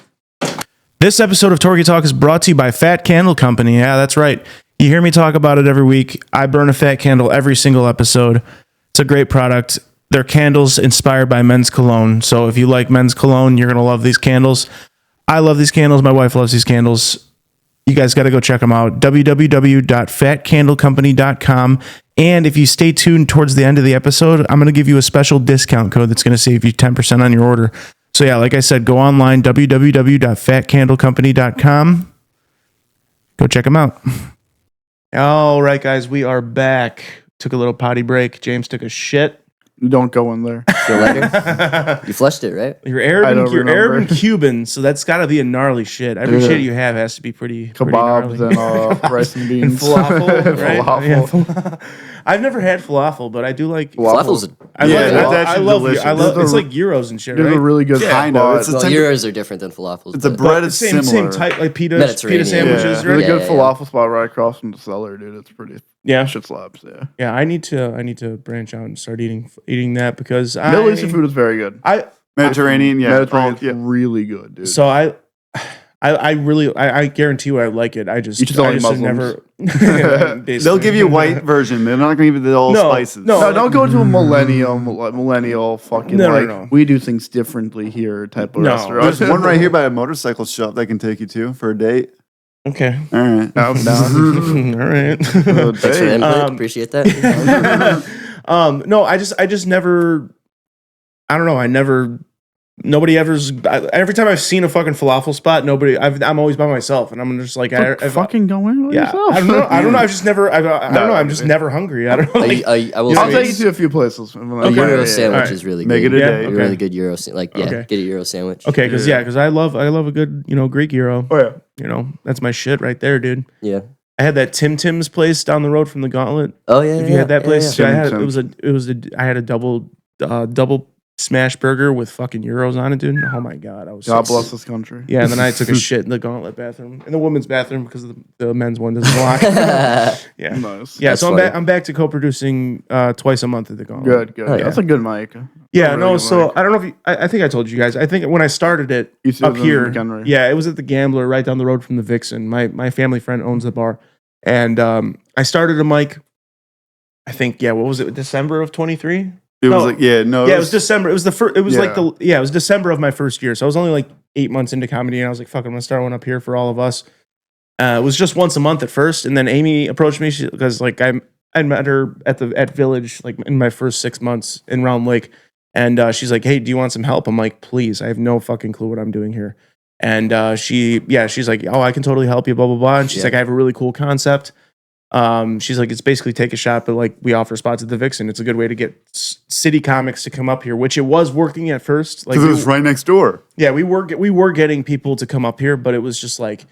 This episode of TorgyTalk is brought to you by Fat Candle Company. Yeah, that's right. You hear me talk about it every week. I burn a fat candle every single episode. It's a great product. They're candles inspired by men's cologne. So if you like men's cologne, you're going to love these candles. I love these candles. My wife loves these candles. You guys got to go check them out. www.fatcandlecompany.com. And if you stay tuned towards the end of the episode, I'm going to give you a special discount code that's going to save you 10% on your order. So yeah, like I said, go online, www.fatcandlecompany.com. Go check them out. All right, guys, we are back. Took a little potty break. James took a shit.
Don't go in there.
Feel lighter? You flushed it, right?
You're
I
Arab,
don't
you're Arab
remember.
and Cuban, so that's got to be a gnarly shit. Every
Yeah.
shit you have has to be pretty
Kebabs
gnarly.
and rice and beans.
And falafel, right?
Falafel.
Yeah, I've never had falafel, but I do like
Falafel's
I
Yeah,
love
that's
I
actually
love
delicious.
I love
There's
it's
a-
like gyros and shit,
There's
right?
a really good
Kind of. It's a
well,
temper-
gyros are different than falafels.
It's a
but-
bread.
But
It's
same
similar.
type like pita
Mediterranean.
sandwiches,
Yeah.
right?
Really good
Yeah.
falafel spot right across from the cellar, dude. It's pretty.
Yeah.
Shit slaps. Yeah.
Yeah, I need to branch out and start eating that because
Middle Eastern food is very good.
Mediterranean, yeah.
Mediterranean
Yeah.
really good, dude.
So I really I guarantee you I like it. I just
You just don't
I
like
just have
Muslims.
never
They'll give you a white version. They're not going to give you the all
No,
spices.
no.
No, don't go to a millennial fucking
No, no,
like
no.
we do things differently here type of
No.
restaurant.
There's one right here by a motorcycle shop that can take you to for a date.
Okay.
All right.
I'm down.
All right.
Thanks for
Hey,
input. Appreciate that.
No, I just never. I don't know. Nobody every time I've seen a fucking falafel spot, I'm always by myself, and I'm just like,
Fucking go in with
yeah.
yourself.
I don't know. I've just never. I don't know. I'm just
dude.
never hungry. I don't know. Like,
I will
I'll
say
take you to a few places.
a
Okay.
Euro
Yeah,
sandwich
alright.
is really
Make
good.
it a
Yeah,
day.
okay.
Really good Euro like
Okay.
get a Euro sandwich.
okay, because I love a good Greek gyro.
Oh yeah.
That's my shit right there, dude.
Yeah.
I had that Tim Tim's place down the road from the Gauntlet.
Oh yeah.
If you had that place,
yeah.
I had
Tim
I had a double smash burger with fucking euros on it, dude. Oh my god, I was
God
so-
bless this country.
Yeah, and then I took a shit in the Gauntlet bathroom, in the women's bathroom because the men's one doesn't lock. Yeah,
Nice.
yeah.
That's
So
funny.
I'm back to co-producing twice a month at the Gauntlet.
Good.
Oh, yeah.
That's a good mic.
Yeah,
Really
no.
good
So
mic.
I don't know if I think I told you guys. I think when I started it
You said
up
it was
here,
in McHenry.
yeah, it was at the Gambler right down the road from the Vixen. My family friend owns the bar, and I started a mic. I think what was it? December of 23.
It
No.
was like, yeah, no.
Yeah, it was December. It was the first. It was like
Yeah.
it was December of my first year. So I was only like 8 months into comedy, and I was like, "Fuck, I'm gonna start one up here for all of us." It was just once a month at first, and then Amy approached me because like I met her at Village like in my first 6 months in Round Lake, and she's like, "Hey, do you want some help?" I'm like, "Please, I have no fucking clue what I'm doing here." And she's like, "Oh, I can totally help you." Blah blah blah. And she's
Yeah.
like, "I have a really cool concept." She's like, it's basically take a shot, but like we offer spots at the Vixen. It's a good way to get city comics to come up here, which it was working at first. Like,
Because it was right next door.
yeah, we were getting people to come up here, but it was just like,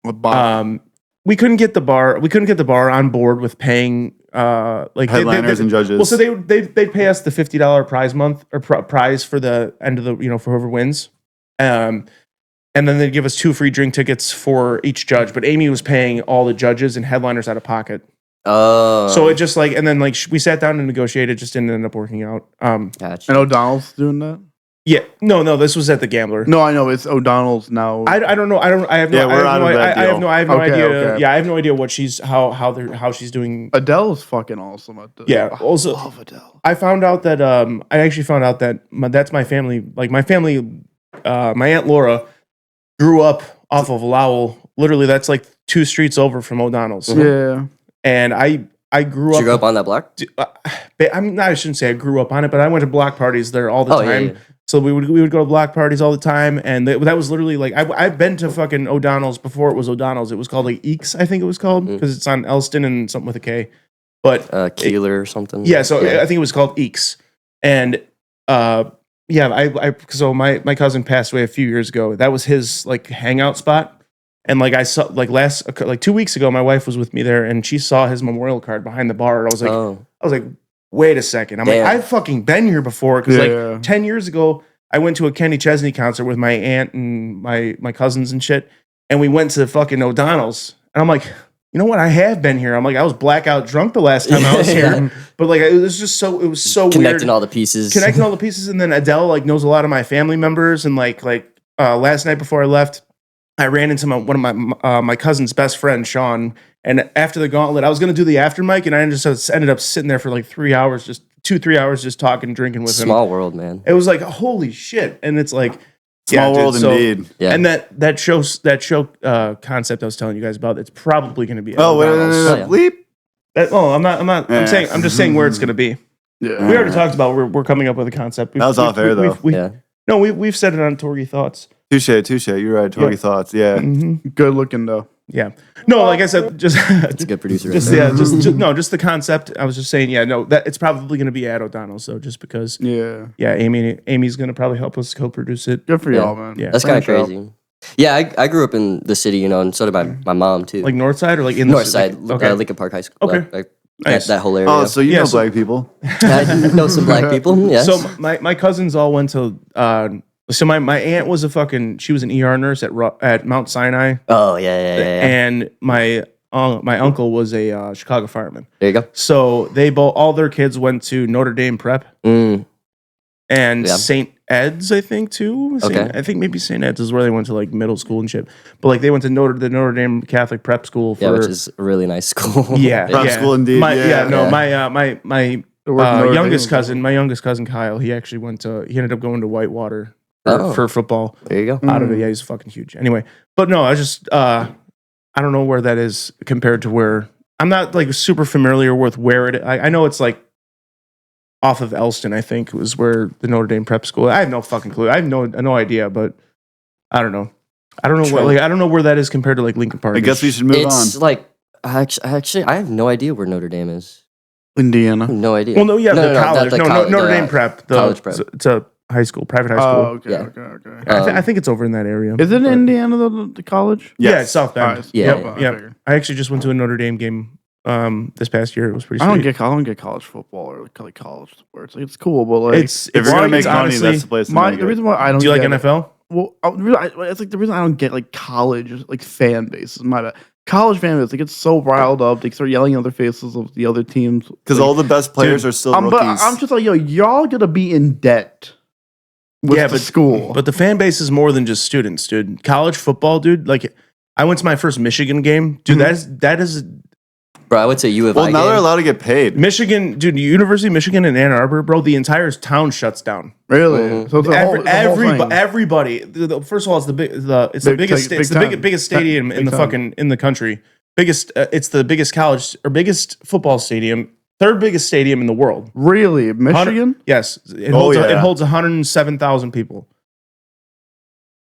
we couldn't get the bar on board with paying like
Headliners and judges.
Well, so they'd pay us the $50 prize month or prize for the end of the for whoever wins. And then they'd give us 2 free drink tickets for each judge. But Amy was paying all the judges and headliners out of pocket.
Oh.
So it just like, and then like we sat down and negotiated, just didn't end up working out.
Gotcha.
And O'Donnell's doing that?
Yeah, no, this was at the Gambler.
No, I know it's O'Donnell's now.
I don't know. I have no.
Yeah, we're
I have
out
no,
of that
I have
deal.
no. I have no
Okay,
idea.
okay.
Yeah, I have no idea what she's how she's doing.
Adele's fucking awesome at the
Yeah,
I
also-
love Adele.
I found out that I actually found out that that's my family. Like my family, my aunt Laura grew up off of Lowell. Literally, that's like 2 streets over from O'Donnell's.
Yeah.
And I grew
Did
up.
you grow up on that block?
I shouldn't say I grew up on it, but I went to block parties there all the
Oh,
time.
yeah.
So we would go to block parties all the time, and that was literally like I've been to fucking O'Donnell's before it was O'Donnell's. It was called like Eeks, I think it was called, because it's on Elston and something with a K. But
Keeler or something.
yeah, so I think it was called Eeks, and so my cousin passed away a few years ago. That was his like hangout spot, and like I saw like 2 weeks ago, my wife was with me there, and she saw his memorial card behind the bar. And I was like, wait a second. I'm
Damn.
like, I've fucking been here before. Because
Yeah.
like 10 years ago, I went to a Kenny Chesney concert with my aunt and my cousins and shit. And we went to fucking O'Donnell's. And I'm like, you know what? I have been here. I'm like, I was blackout drunk the last time I was here.
Yeah.
But like, it was so
Connecting
weird.
all the pieces.
Connecting all the pieces. And then Adele like knows a lot of my family members. And like last night before I left, I ran into one of my cousin's best friend, Sean. And after the Gauntlet, I was going to do the after mic, and I just ended up sitting there for like 3 hours, just 2-3 hours, just talking, drinking with him.
Small world, man.
It was like, holy shit. And it's like,
Small world
dude, so-
indeed.
Yeah.
And that show concept I was telling you guys about, it's probably going to be.
Oh, wait,
Oh, yeah.
bleep.
I'm just saying where it's going to be.
Yeah.
We already talked about we're coming up with a concept.
That was off air, though.
Yeah.
No, we've said it on Torgy Thoughts.
Touche. You're right. Torgy
Yeah.
thoughts. Yeah.
Mhm.
Good looking though.
Yeah. No, like I said, just
It's a good producer.
just
right there.
just the concept. I was just saying, that it's probably going to be Ad O'Donnell. So just because,
Yeah.
Amy's going to probably help us co-produce it.
Good for
Yeah.
y'all, man.
Yeah.
That's kind of
Branch out.
crazy. Yeah, I grew up in the city, and so did my mom too.
Like North Side or like in
North
the
Side,
okay.
Lincoln Park High School.
Okay. Nice.
That whole area.
Oh, so you
Yeah,
know
so-
black people.
I know some black people. Yes.
So my cousins all went to. So my aunt was she was an ER nurse at Mount Sinai,
oh yeah.
and my uncle was a Chicago fireman.
There you go.
So they all their kids went to Notre Dame Prep
Mm.
and
Yeah.
St. Ed's, I think too.
Okay.
I think maybe St. Ed's is where they went to like middle school and shit. But like they went to the Notre Dame Catholic Prep School for
Yeah, which is a really nice school.
yeah,
Prep
yeah.
school indeed,
My,
yeah.
no,
Yeah.
my
It worked Notre
youngest
Dame.
cousin Kyle, he actually he ended up going to Whitewater
Oh.
for football.
There you go.
Out of it, yeah, he's fucking huge. Anyway, but no, I just I don't know where that is compared to where I'm not like super familiar with where it. I know it's like off of Elston, I think was where the Notre Dame Prep School. I have no fucking clue. I have no idea, but I don't know. I don't know I don't know where that is compared to like Lincoln Park.
I guess we should move
It's
on.
like actually, I have no idea where Notre Dame is. I
Indiana.
have no idea.
Well, no, yeah,
No,
the
no,
college.
the
No,
college,
Notre
the
Dame Prep.
college prep.
It's a high school, private high school.
Oh, okay,
Yeah.
okay.
I think it's over in that area.
Is it in
But-
Indiana, the college?
Yeah,
Yes.
it's South Bend.
Alright,
Yeah,
Yep,
yeah.
yep.
figured.
I actually just went to a Notre Dame game this past year. It was pretty
I
sweet.
don't get college football or like college sports. Like, it's cool, but like
It's
If you're gonna make money,
honestly,
that's the place to
my
make
the
it.
reason why I don't
do you like
get
NFL?
Well, it's like the reason I don't get like college like fan bases. My bad. College fan base, they get so riled up. They start yelling at the faces of the other teams
Because
like,
all the best players are still
But
rookies.
I'm just like, yo, y'all gonna be in debt with
Yeah,
the
but-
school.
But the fan base is more than just students, dude. College football, dude. Like, I went to my first Michigan game, dude. That is
Bro, I went to U of
well,
I
now they're
game.
allowed to get paid.
Michigan, dude. University of Michigan in Ann Arbor, bro. The entire town shuts down.
really,
Mhm.
so it's a whole, it's a whole thing.
Everybody. First of all, it's the
Big
biggest
time.
it's the biggest stadium in
Big
the
time.
fucking in the country. It's the biggest college or biggest football stadium. Third biggest stadium in the world.
Really, Michigan?
Yes, it
Oh,
holds
yeah.
it holds 107,000 people.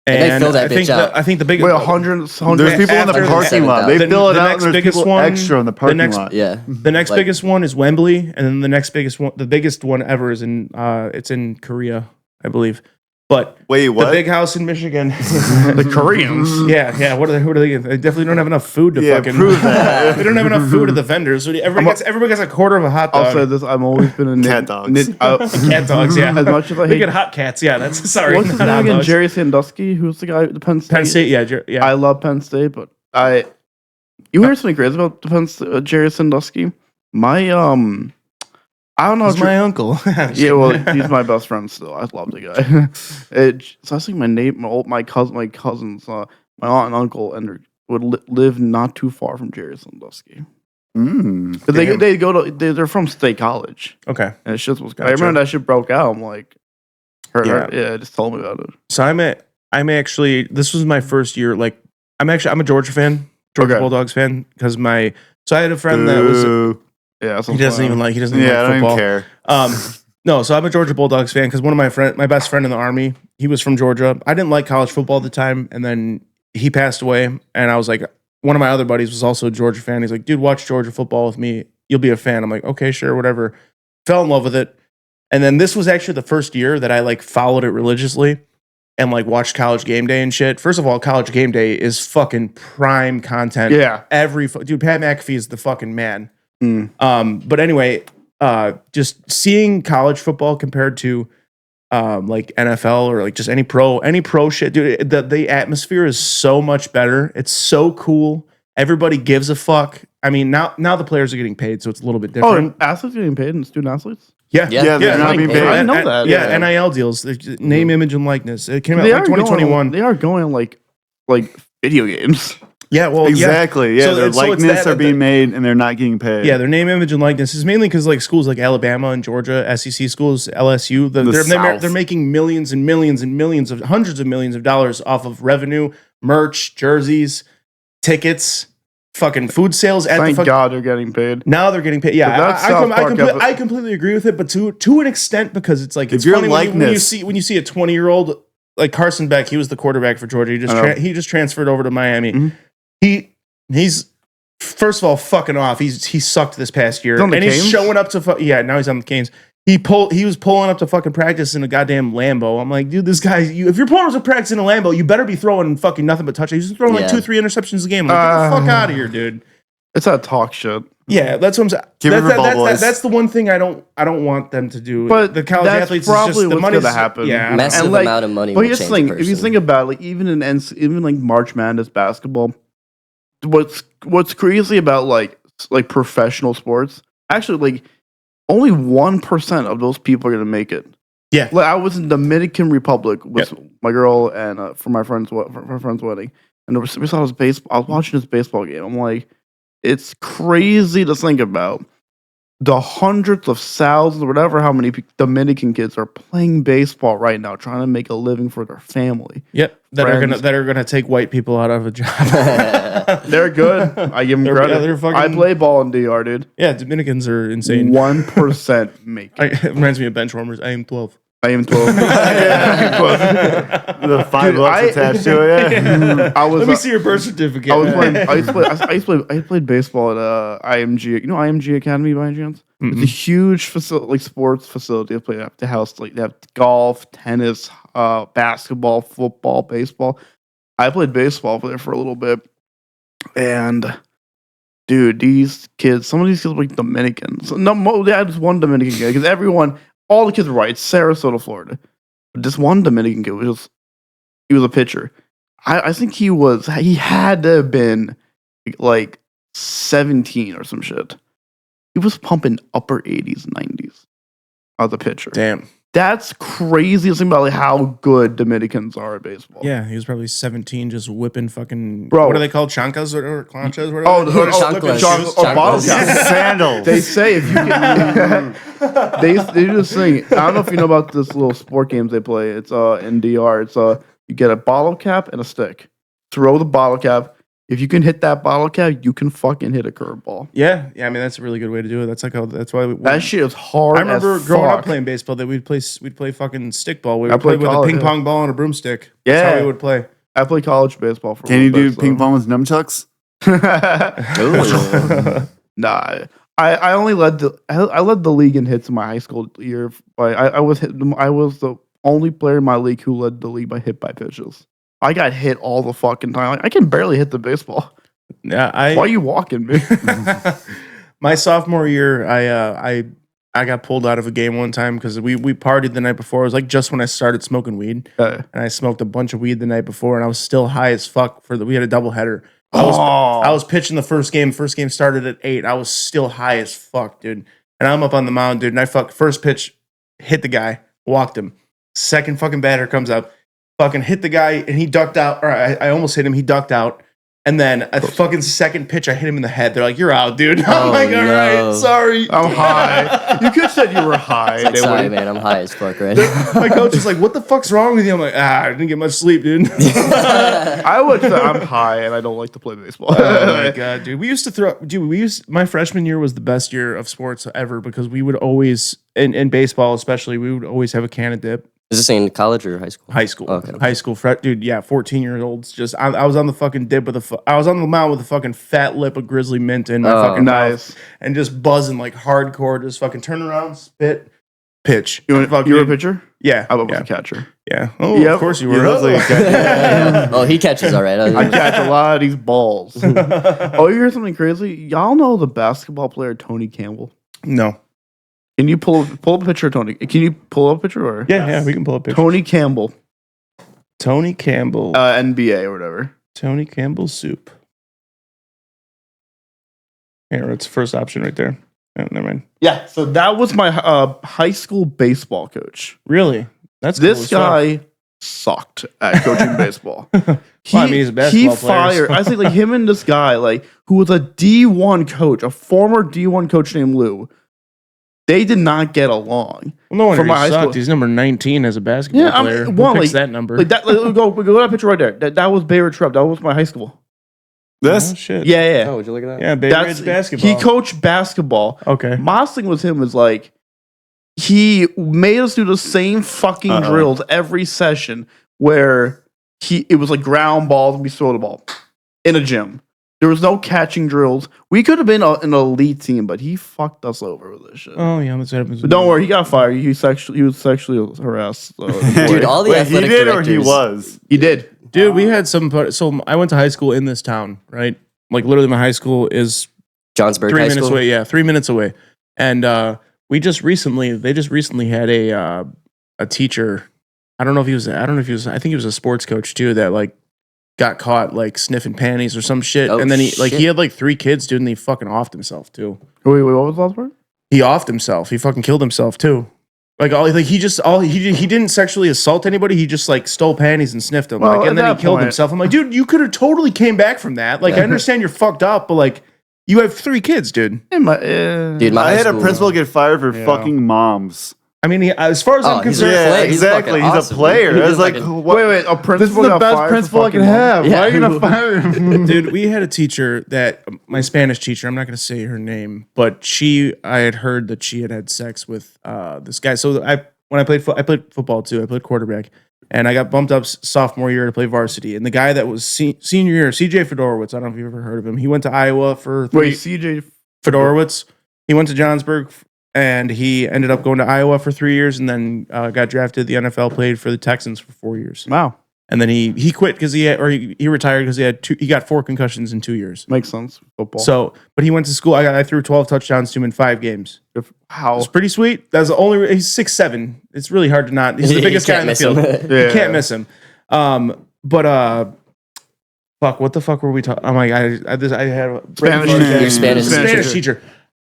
And they fill that
I think
bitch out.
I think the biggest
Wait, 100.
There's people in the
after-
parking lot. They
the-
fill it
the
out,
next
and there's
biggest
people
one-
extra in the parking
next-
lot.
Yeah.
The next
Like-
biggest one is Wembley, and then the next biggest one, the biggest one ever, is in it's in Korea, I believe. But
Wait,
the
what?
big house in Michigan,
The Koreans.
yeah. Who are they? They definitely don't have enough food to
Yeah,
fucking
prove that.
they don't have enough food at the vendors. So everybody gets a quarter of a hot
I'll
dog.
say this: I've always been a
Cat dogs.
Cat dogs, yeah.
As much as I
They
hate,
get hot cats, yeah. That's sorry.
what's his
not
name
hot
again?
dogs.
Jerry Sandusky, who's the guy at the Penn State.
Penn State, yeah, yeah.
I love Penn State, but you hear something crazy about the Jerry Sandusky? I don't know.
He's my uncle.
Yeah, well, he's my best friend still. I love the guy. So I think my cousins, my aunt and uncle, and would live not too far from Jerry Sandusky.
Mm,
But
damn.
they go to they're from State College,
Okay,
and it's just I
Gotcha.
remember that shit broke out. I'm like,
Yeah.
just told me about it.
so I'm actually this was my first year. Like I'm a Georgia fan, Georgia
Okay.
Bulldogs fan, because I had a friend that was
Boo.
Yeah, that's
he
what
doesn't
I'm
even
saying.
like
Yeah, I don't
football.
even care.
No, so I'm a Georgia Bulldogs fan because one of my best friend in the army, he was from Georgia. I didn't like college football at the time, and then he passed away, and I was like, one of my other buddies was also a Georgia fan. He's like, dude, watch Georgia football with me. You'll be a fan. I'm like, okay, sure, whatever. Fell in love with it. And then this was actually the first year that I like followed it religiously and like watched College Game Day and shit. First of all, College Game Day is fucking prime content.
Yeah.
Dude, Pat McAfee is the fucking man.
Mm.
But anyway, just seeing college football compared to like NFL or like just any pro shit, dude, the atmosphere is so much better. It's so cool. Everybody gives a fuck. I mean, now the players are getting paid, so it's a little bit
Oh,
different.
and athletes getting paid and student athletes?
Yeah,
Yeah,
they're not being paid.
I didn't know that.
Yeah, NIL deals, name, image, and likeness. It came out
They
like
are
2021.
They are going like video games.
Yeah, well,
Exactly. Yeah,
So
their
it's- so it's
likeness
that-
are being made, and they're not getting paid.
Yeah, their name, image, and likeness is mainly because like schools like Alabama and Georgia, SEC schools, LSU,
South.
they're making millions and millions and millions of hundreds of millions of dollars off of revenue, merch, jerseys, tickets, fucking food sales.
Thank God they're getting paid.
Now they're getting paid. Yeah,
But that's South Park
I completely agree with it, but to an extent because it's like it's
your
funny when you
likeness-
see a 20-year-old like Carson Beck. He was the quarterback for Georgia. He just
I know.
he just transferred over to Miami.
Mhm.
He's first of all fucking off. He sucked this past year,
on the
and he's
Canes?
showing up to now he's on the Canes. He was pulling up to fucking practice in a goddamn Lambo. I'm like, dude, this guy. If you're pulling up to practice in a Lambo, you better be throwing fucking nothing but touchdowns. He's throwing like 2-3 interceptions a game. I'm like, get the fuck out of here, dude.
It's that talk shit.
Yeah, that's what I'm saying.
Give it ball boys.
That's the one thing I don't want them to do.
But
the college
that's
athletes
probably
is just the
what's
money's
gonna happen.
Yeah,
Massive
And, like,
amount of money.
But
will
here's the
change
thing:
a
if you
person.
think about it, like even like March Madness basketball, what's crazy about like professional sports? Actually, like only 1% of those people are gonna make it.
Yeah.
Like I was in Dominican Republic with my girl and for my friend's wedding, and we saw this baseball. I was watching this baseball game. I'm like, it's crazy to think about the hundreds of thousands, or whatever, how many Dominican kids are playing baseball right now, trying to make a living for their family.
Yep, that
Friends.
are gonna take white people out of a job.
They're good. I give them
They're-
credit.
yeah, they're fucking-
I play ball in DR, dude.
Yeah, Dominicans are insane.
1% make it.
It reminds me of bench warmers. I am 12.
I am 12. Yeah, 12.
The $5
I-
attached to it. Yeah.
I was.
Let me see your birth certificate.
I was playing. I played baseball at IMG. You know IMG Academy by any chance? It's a huge facility, like sports facility. They play at the house. Like they have golf, tennis, basketball, football, baseball. I played baseball there for a little bit, and dude, these kids, some of these kids were like Dominicans. No, they had just one Dominican kid because all the kids were white. Sarasota, Florida. But this one Dominican kid he was a pitcher. I think he had to have been like 17 or some shit. He was pumping upper 80s, 90s as a pitcher.
Damn.
That's crazy to think about like how good Dominicans are at baseball.
Yeah, he was probably 17, just whipping fucking.
Bro.
What are they called? Chancas or planchas?
Chanclas.
bottle
Chanclas.
cap.
Sandals.
They say if you get they do this thing. I don't know if you know about this little sport games they play. It's in DR. It's you get a bottle cap and a stick. Throw the bottle cap. If you can hit that bottle cap, you can fucking hit a curveball.
Yeah. I mean, that's a really good way to do it. That's why
That shit is hard.
I remember
as
growing up
fuck.
playing baseball that we'd play fucking stickball. We
I
would play
played
with a
college,
ping
yeah.
pong ball and a broomstick. That's how
Yeah.
we would play.
I played college baseball for.
Can you do ping pong with nunchucks?
Ooh.
Nah, I only led the league in hits in my high school year. But I was the only player in my league who led the league by hit by pitches. I got hit all the fucking time. Like, I can barely hit the baseball.
Yeah,
Why are you walking me?
my sophomore year, I got pulled out of a game one time because we partied the night before. It was like just when I started smoking weed, and I smoked a bunch of weed the night before, and I was still high as fuck we had a doubleheader. I was pitching the first game. First game started at 8. I was still high as fuck, dude. And I'm up on the mound, dude. And first pitch, hit the guy, walked him. Second fucking batter comes up, fucking hit the guy, and he ducked out. Or I almost hit him. He ducked out. And then a fucking second pitch, I hit him in the head. They're like, "You're out, dude." I'm like, "All right, sorry."
I'm high. You could have said you were high. They
Sorry,
wouldn't-
man. I'm high as fuck right now.
My coach is like, "What the fuck's wrong with you?" I'm like, I didn't get much sleep, dude."
I would say I'm high and I don't like to play baseball.
Oh my god, dude. My freshman year was the best year of sports ever because we would always, in baseball especially, we would always have a can of dip.
Is this in college or high school?
High school.
Okay.
High school. Dude, yeah, 14-year-olds. Just, I was on the fucking dip I was on the mound with a fucking fat lip of Grizzly Mint in my fucking mouth
nice.
and just buzzing like hardcore, just fucking turn around, spit, pitch.
You were a pitcher?
Yeah.
I was
yeah.
a catcher.
Yeah. Oh,
Yep.
of course you
You
were.
look like a catcher.
Oh, he catches all right.
I catch a lot of these balls. Oh, you heard something crazy? Y'all know the basketball player Tony Campbell?
No.
Can you pull up a picture, Tony? Can you pull up a picture? Or?
Yeah, we can pull up pictures.
Tony Campbell,
Tony Campbell.
NBA or whatever.
Tony Campbell soup. Here, it's first option right there. Oh, never mind.
Yeah, so that was my high school baseball coach.
Really? That's cool
This
as fuck.
guy sucked at coaching baseball.
Well, I mean, he's a basketball player,
fired.
so-
I think like him and this guy, like who was a D1 coach, a former D1 coach named Lou. They did not get along.
Well, no wonder
From my high
he sucked.
school.
He's number 19 as a basketball
Yeah, I mean,
player. Who
well,
picks
like-
that number?
Like that, like, we go to that picture right there. That was Bay Ridge Prep. That was my high school.
This?
Oh, shit.
Yeah.
Oh, would you look at that?
Yeah, Bay
That's
Ridge basketball.
He coached basketball.
Okay.
My thing with him was like he made us do the same fucking
Uh-oh.
drills every session where it was like ground balls and we throw the ball in a gym. There was no catching drills. We could have been an elite team, but he fucked us over with this shit.
Oh yeah, that's what happens.
But don't worry, he got fired. He was sexually harassed. So
Dude, all the
Wait, he
athletic
did
directors.
or he was?
he did.
Dude, we had some. So I went to high school in this town, right? Like literally, my high school is
Johnsburg
3
High
minutes
School.
away. Yeah, 3 minutes away. And they just recently had a teacher. I think he was a sports coach too. That like got caught like sniffing panties or some shit.
Oh,
And then he
shit.
had like 3 kids, dude, and he fucking offed himself too.
Wait, what was the last part?
He offed himself. He fucking killed himself too. He didn't sexually assault anybody. He just like stole panties and sniffed them.
Well,
and then
at
he killed
that point-
himself. I'm like, dude, you could have totally came back from that. Like, I understand you're fucked up, but like, you have 3 kids, dude.
Dude, my
I
high
had a
school-
principal get fired for
Yeah.
fucking moms.
I mean, as far as I'm
he's a
concerned,
Yeah,
player. He's
exactly.
fucking
He's a
awesome.
player.
He
It's
did
like,
fucking-
what?
Wait, a
This is
principal
the
got
best
fired for
principal I can
fucking
have.
Yeah.
Why are you gonna fire him?
dude, we had a teacher that my Spanish teacher. I'm not going to say her name, but I had heard that she had sex with this guy. So when I played football too. I played quarterback, and I got bumped up sophomore year to play varsity. And the guy that was senior year, CJ Fedorowicz. I don't know if you've ever heard of him. He went to Iowa for
Wait, CJ.
Fedorowicz. He went to Johnsburg, and he ended up going to Iowa for 3 years, and then got drafted to the NFL. Played for the Texans for 4 years,
Wow,
and then he quit because he retired because he got 4 concussions in 2 years.
makes sense. Football.
So, but he went to school. I threw 12 touchdowns to him in 5 games.
How?
It's pretty sweet. That's the only. He's 6'7". It's really hard to not. He's the
You
biggest guy
can't
in the
miss
field.
him.
You can't miss him. Fuck. What the fuck were we talking? Oh my god! I had a
Spanish
teacher.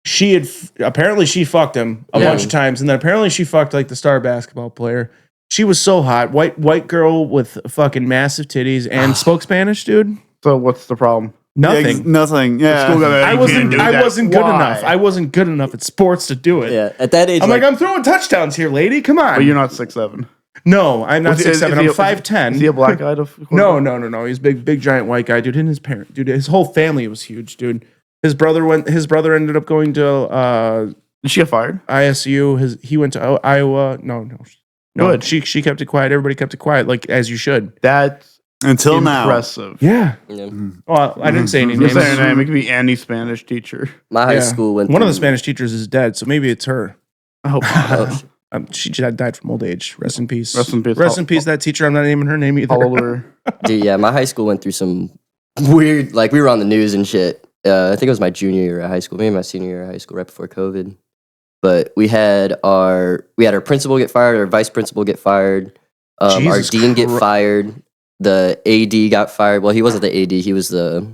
She had apparently she fucked him a bunch of times, and then apparently she fucked like the star basketball player. She was so hot, white girl with fucking massive titties, and spoke Spanish, dude.
So what's the problem?
Nothing.
Nothing. Yeah.
School got-
I
You
wasn't.
can't do
I
that.
wasn't good
Why?
enough. I wasn't good enough at sports to do it.
Yeah, at that age,
I'm like, I'm throwing touchdowns here, lady. Come on.
But you're not 6'7".
No, I'm not 6'7". I'm
Is he
5'10".
a black guy?
No. He's big giant white guy, dude. And his parent, dude. His whole family was huge, dude. His brother ended up going to
Did she get fired?
ISU. He went to Iowa. No.
Good.
She kept it quiet. Everybody kept it quiet, like as you should.
That's
Until now.
impressive.
Yeah.
Yeah.
Well, I didn't say any
Just
names.
say her name. It could be any Spanish teacher.
My high
Yeah.
school went.
One of the
through-
Spanish teachers is dead, so maybe it's her.
I hope not.
She died from old age. Rest in peace.
Rest in peace.
Rest in peace. That teacher. I'm not naming her name either.
How old were
Dude, yeah, my high school went through some weird. Like we were on the news and shit. I think it was my junior year of high school, maybe my senior year of high school, right before COVID. But we had our principal get fired, our vice principal get fired, our
Jesus
dean get
Christ.
fired, the AD got fired. Well, he wasn't the AD, he was the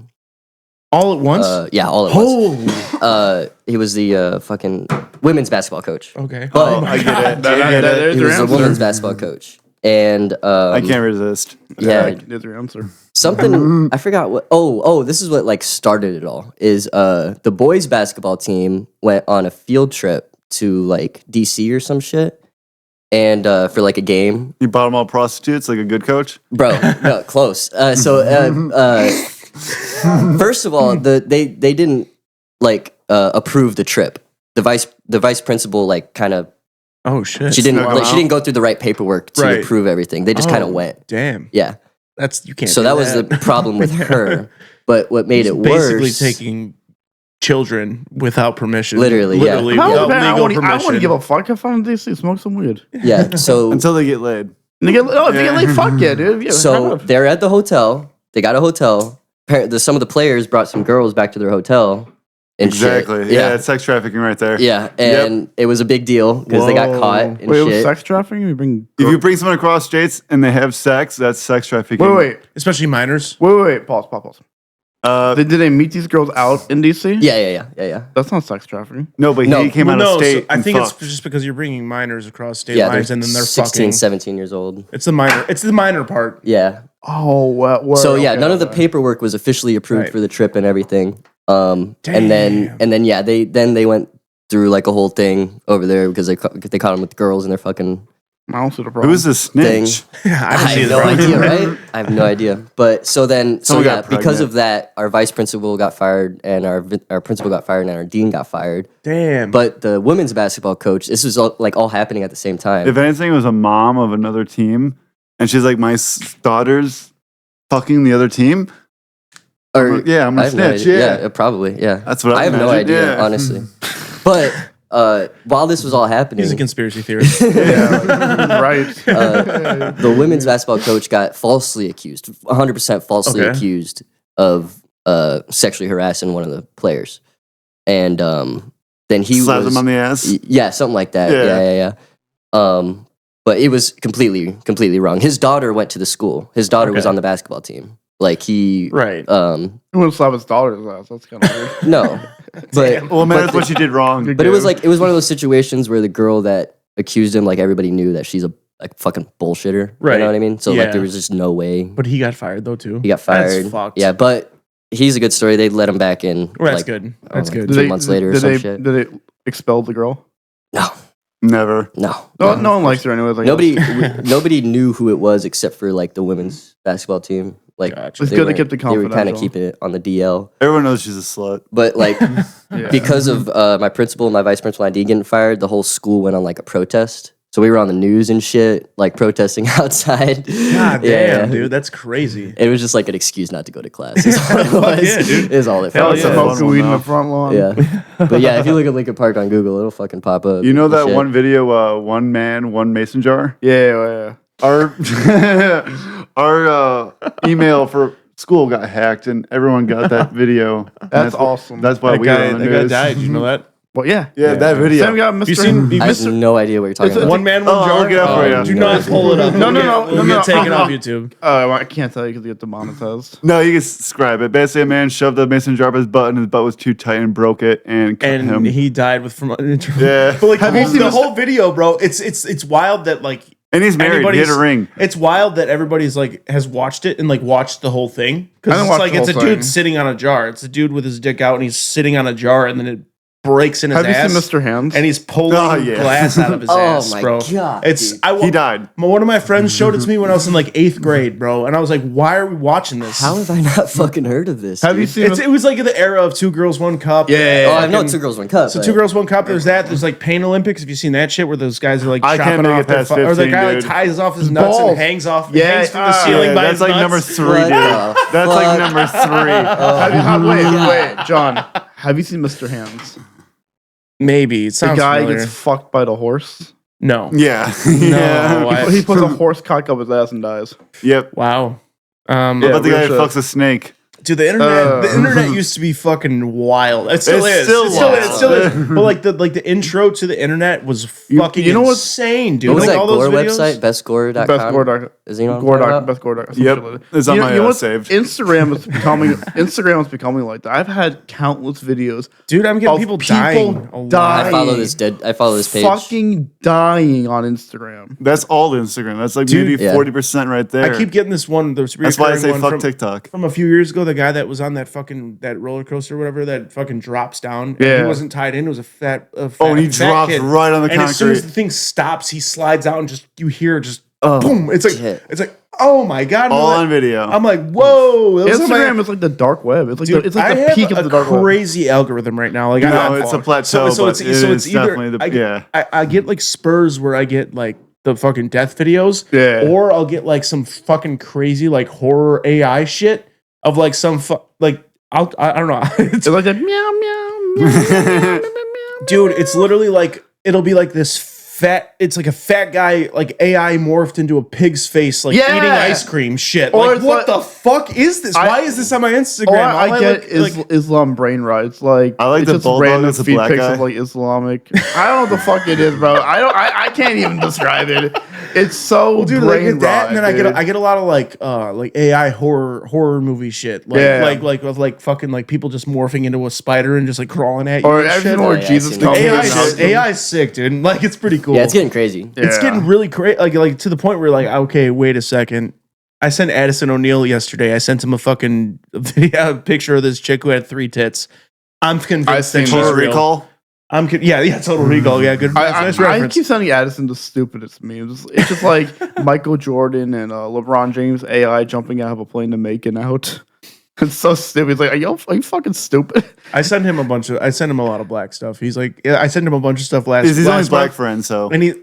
All at once.
yeah, all at once.
Holy.
He was the fucking women's basketball coach.
Okay.
But
I get it.
That-
I get
that-
it.
there's
he
your
was the
answer.
women's basketball coach, and
I can't resist.
yeah,
There's your answer.
something I forgot what. Oh, this is what like started it all. Is the boys basketball team went on a field trip to like DC or some shit, and for like a game,
You bought them all prostitutes like a good coach?
bro. No, close. First of all, they didn't like approve the trip. The vice principal like kind of
Oh shit.
she didn't
Snuck 'em
like, she
out.
didn't go through the right paperwork to
Right.
approve everything. They just kind of
Oh,
went.
Damn.
Yeah.
That's you can't.
So
do
that was the problem with her. But what made
He's
it
basically
worse?
taking children without permission.
Literally, yeah.
Literally
How
without
bad? I
legal
want to
permission.
give a fuck. I found DC. Smoke some weed.
Yeah. So
Until they get laid.
If you get laid, fuck yeah, dude. Yeah,
so they're at the hotel. They got a hotel. Some of the players brought some girls back to their hotel. And shit.
Exactly. Yeah, it's sex trafficking right there.
Yeah, and it was a big deal because they got
Whoa.
caught and
wait, it was
shit.
sex trafficking? You bring
If you bring someone across states and they have sex, that's sex trafficking.
wait.
Especially minors.
Pause.
Did
Did they meet these girls out in DC?
Yeah.
That's not sex trafficking.
no, but
No.
he came
Well,
out of
no,
state.
so I
and
think it's
fucked.
just because you're bringing minors across state
Yeah,
lines
they're
and then they're
16,
fucking.
17 years old.
It's the minor. It's the minor part.
Yeah.
Oh, what?
So yeah, none of the paperwork was officially approved
Right.
for the trip and everything. And then yeah, they went through like a whole thing over there because they caught him with girls and their fucking
I don't see the problem.
Who's the snitch?
Yeah,
I
don't see
have
the
no
problem.
idea, right? I have no idea. But so
Someone
yeah,
got
because
pregnant.
of that, our vice principal got fired, and our principal got fired, and our dean got fired.
Damn.
But the women's basketball coach, this was all happening at the same time.
If anything, it was a mom of another team, and she's like, "My daughter's fucking the other team."
Or
yeah, I'm
I
gonna
have no
snitch.
idea.
Yeah.
Probably. Yeah,
That's what
I have no
imagine,
idea,
yeah.
honestly. But while this was all happening,
He's a conspiracy theorist.
Right.
the women's basketball coach got falsely accused, 100% falsely
Okay.
accused of sexually harassing one of the players, and then he
Slapped
was
him on the ass.
yeah, something like that.
Yeah.
Yeah. But it was completely wrong. His daughter went to the school. His daughter was
Okay.
on the basketball team. Like he,
Right.
He wouldn't slap his daughter's ass. That's kind of weird.
no, but
Well, man,
but
that's what she did wrong.
But it was one of those situations where the girl that accused him, like everybody knew that she's a fucking bullshitter. You
Right.
know what I mean? So
Yeah.
like there was just no way
But he got fired though too.
he got fired.
That's fucked.
Yeah, but he's a good story. They let him back in.
Well, that's
like,
good.
I don't
That's
know,
good.
2 months later or some shit.
Did they expel the girl?
No,
Never.
no.
No one likes her anyways. Like,
Nobody knew who it was except for like the women's basketball team. Like
Gotcha.
It's
they
good to
weren't-
keep the
They were kind of
confidential.
keeping it on the DL.
Everyone knows she's a slut.
But like
Yeah.
because of my principal, my vice principal, and ID getting fired, the whole school went on like a protest. So we were on the news and shit, like protesting outside.
God damn,
Yeah.
dude, that's crazy.
It was just like an excuse not to go to class. Is all it
Fuck
was.
yeah, dude.
Is all it
Hell
felt.
yeah.
Smoke
Fun
some
one,
weed in
though.
the front lawn.
Yeah. But yeah, if you look at Lincoln Park on Google, it'll fucking pop up.
You know
and
that
shit.
one video, one man, one mason jar?
Yeah.
Our our email for school got hacked and everyone got that video. And
That's
why-
awesome.
That's why
That
we
guy,
were on the
that guy
news.
died. Did you know that?
Well, yeah.
Yeah, that video.
Same guy, Mr.
You seen
I have
Mr.
no idea what you're talking
It's a-
about.
One man, one
Oh,
jar?
I'll look it up for you.
Do not pull it up.
No, no,
We'll
no,
get taken
no.
off YouTube.
I can't tell you because you get demonetized.
No, you can describe it. Basically, a man shoved a mason jar up his butt and his butt was too tight and broke it and cut
And
him.
he died from
Yeah.
But like
Have you seen
the
this-
whole video, bro? It's wild that like
And he's married. He had a
anybody's-
ring.
It's wild that everybody's like has watched it and like watched the whole thing
I
because
didn't
it's
watch
like
the
it's a
whole
dude
thing.
sitting on a jar. It's a dude with his dick out and he's sitting on a jar and then it breaks in his
Have you
ass.
seen Mr. Hands?
And he's pulling
Oh, yeah.
glass out of his
Oh
ass,
my
bro.
God,
It's
dude.
I
He died.
One of my friends showed it to me when I was in like 8th grade, bro, and I was like, "Why are we watching this?"
How have I not fucking heard of this?
Have you
dude?
seen
It was like the era of 2 Girls, 1 Cup.
Yeah.
Oh, I know
fucking-
2 Girls, 1 Cup.
So
but-
2 Girls, 1 Cup. There's that. There's like Pain Olympics. Have you seen that shit where those guys are like
I can't
chopping
make
off
it
their
past
or the
15,
guy like
dude.
ties off his nuts
Balls.
and hangs off,
Yeah,
hangs from the ceiling
Yeah,
by
that's
his
like number
nuts.
3,
What
dude.
the
That's like
fuck?
number 3.
Wait, John. Have you seen Mr. Hands?
Maybe it
The
sounds
guy
familiar.
gets fucked by the horse.
No.
Yeah.
No.
yeah.
He puts a horse cock up his ass and dies.
Yep.
Wow.
What
Yeah,
about the guy
real
who
shit.
fucks a snake?
Dude, the internet used to be fucking wild. It still
It's
is.
still
It still is. It
wild.
still is. But like the intro to the internet was fucking
you know what's-
insane, dude.
What was
like
that
all those
Gore
videos?
website? Bestgore.com?
Best gore doc.
Is he on
Gore doc.
about?
Best gore doc.
Yep. It's on my
what's
saved.
Instagram is becoming like that. I've had countless videos.
Dude, I'm getting
Of
people
people
dying. a lot.
dying.
I follow this page.
Fucking dying on Instagram.
That's all Instagram. That's like
Dude,
maybe
yeah.
40% right there.
I keep getting this one.
That's why I say
one
fuck
from,
TikTok.
from a few years ago. The guy that was on that roller coaster, or whatever, that fucking drops down. And he
Yeah.
wasn't tied in. It was a fat
Oh, and he
fat
drops
kid.
right on the
And as soon as
concrete.
the thing stops, he slides out and just you hear just
Oh,
boom. It's like
shit.
oh my god.
All
I'm
on video.
like, whoa. Those are my-
Instagram is like the dark web. It's like
Dude,
it's
I
like the
have
peak of
a
the dark web.
crazy algorithm right now. Like,
No, it's a plateau, but it is definitely the-
I get,
yeah.
I get like spurs where I get like the fucking death videos,
Yeah.
or I'll get like some fucking crazy like horror AI shit of like some like I don't know,
It's like a meow meow meow.
dude. It's literally like it'll be like this fat. It's like a fat guy like AI morphed into a pig's face, like
Yeah.
eating ice cream shit.
Or
Like
it's
what
like-
the fuck is this? Why is this on my Instagram?
Or
All
I get
look-
is Islam brain rot. It's like
I like
it's
the
just
bulldog
random
that's a
feed
black
pics
guy.
of like Islamic. I don't know what the fuck it is, bro. I can't even describe it. It's so
Well, dude, like
brain
get that,
rot,
and then
dude.
I get a lot of like AI horror movie shit, like
Yeah.
like with like fucking like people just morphing into a spider and just like crawling at you.
or
and
have you
shit.
seen where
yeah,
Jesus
I've seen
comes
that.
in
AI
and hugs them?
AI is sick, dude. Like it's pretty cool.
Yeah, it's getting crazy.
It's
Yeah.
getting really crazy. Like to the point where like okay, wait a second. I sent Addison O'Neill yesterday. I sent him a fucking picture of this chick who had 3 tits. I'm convinced
I've
that
seen
she's
that.
Total
real.
Recall.
Yeah, Total Recall. Yeah, good. Nice
I
reference.
keep sending Addison the stupidest memes. It's just like Michael Jordan and LeBron James AI jumping out of a plane to making out. It's so stupid. It's like, are you fucking stupid?
I sent him a lot of black stuff. He's like, yeah, I sent him a bunch of stuff last.
He's only
last
black
month.
friend, so
And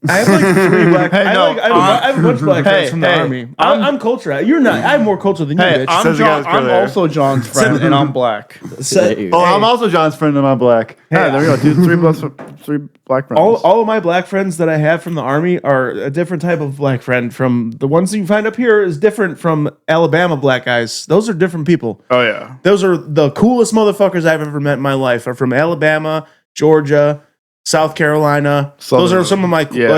I have like 3 black.
Hey, no,
I have a bunch of black friends from the
hey,
army. I'm cultured. You're not. I have more culture than you,
Hey,
bitch.
Says the guy's
I'm
brother.
also John's friend, and I'm black.
Oh, I'm also John's friend and I'm black.
Yeah, there we go. Dude, 3 black friends.
All of my black friends that I have from the army are a different type of black friend. From the ones that you find up here is different from Alabama black guys. Those are different people.
Oh yeah.
Those are the coolest motherfuckers I've ever met in my life. Are from Alabama, Georgia, South Carolina. Those are some of my dude.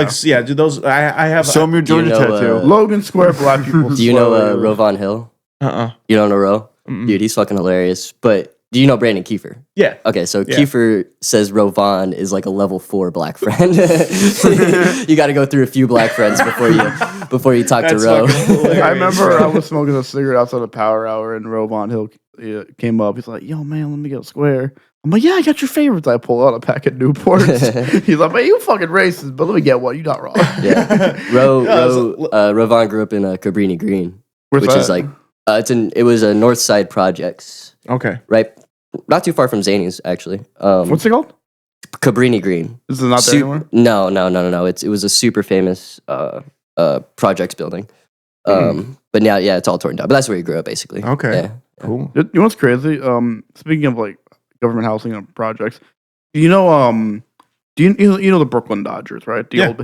Those I have.
Show me your Georgia tattoo.
Logan Square black people.
Do you know Rovon Hill? You don't know Ro? Dude, he's fucking hilarious. But do you know Brandon Kiefer?
Yeah.
Okay, so Kiefer says Rovon is like a level 4 black friend. You got to go through a few black friends before you talk to Ro.
I remember I was smoking a cigarette outside of Power Hour, and Rovon Hill came up. He's like, "Yo, man, let me get a square." I'm like, "Yeah, I got your favorites." I pull out a pack of Newports. He's like, "Man, you fucking racist, but let me get one. You not wrong."
Yeah, Rovon grew up in Cabrini Green, which is like it was a North Side Projects.
Okay.
Right, not too far from Zany's actually.
What's it called?
Cabrini Green.
This is not there anymore?
No. It was a super famous projects building. But now, yeah, it's all torn down. But that's where he grew up, basically.
Okay.
Yeah.
Cool.
You know what's crazy? Speaking of like government housing and projects, you know the Brooklyn Dodgers, right? You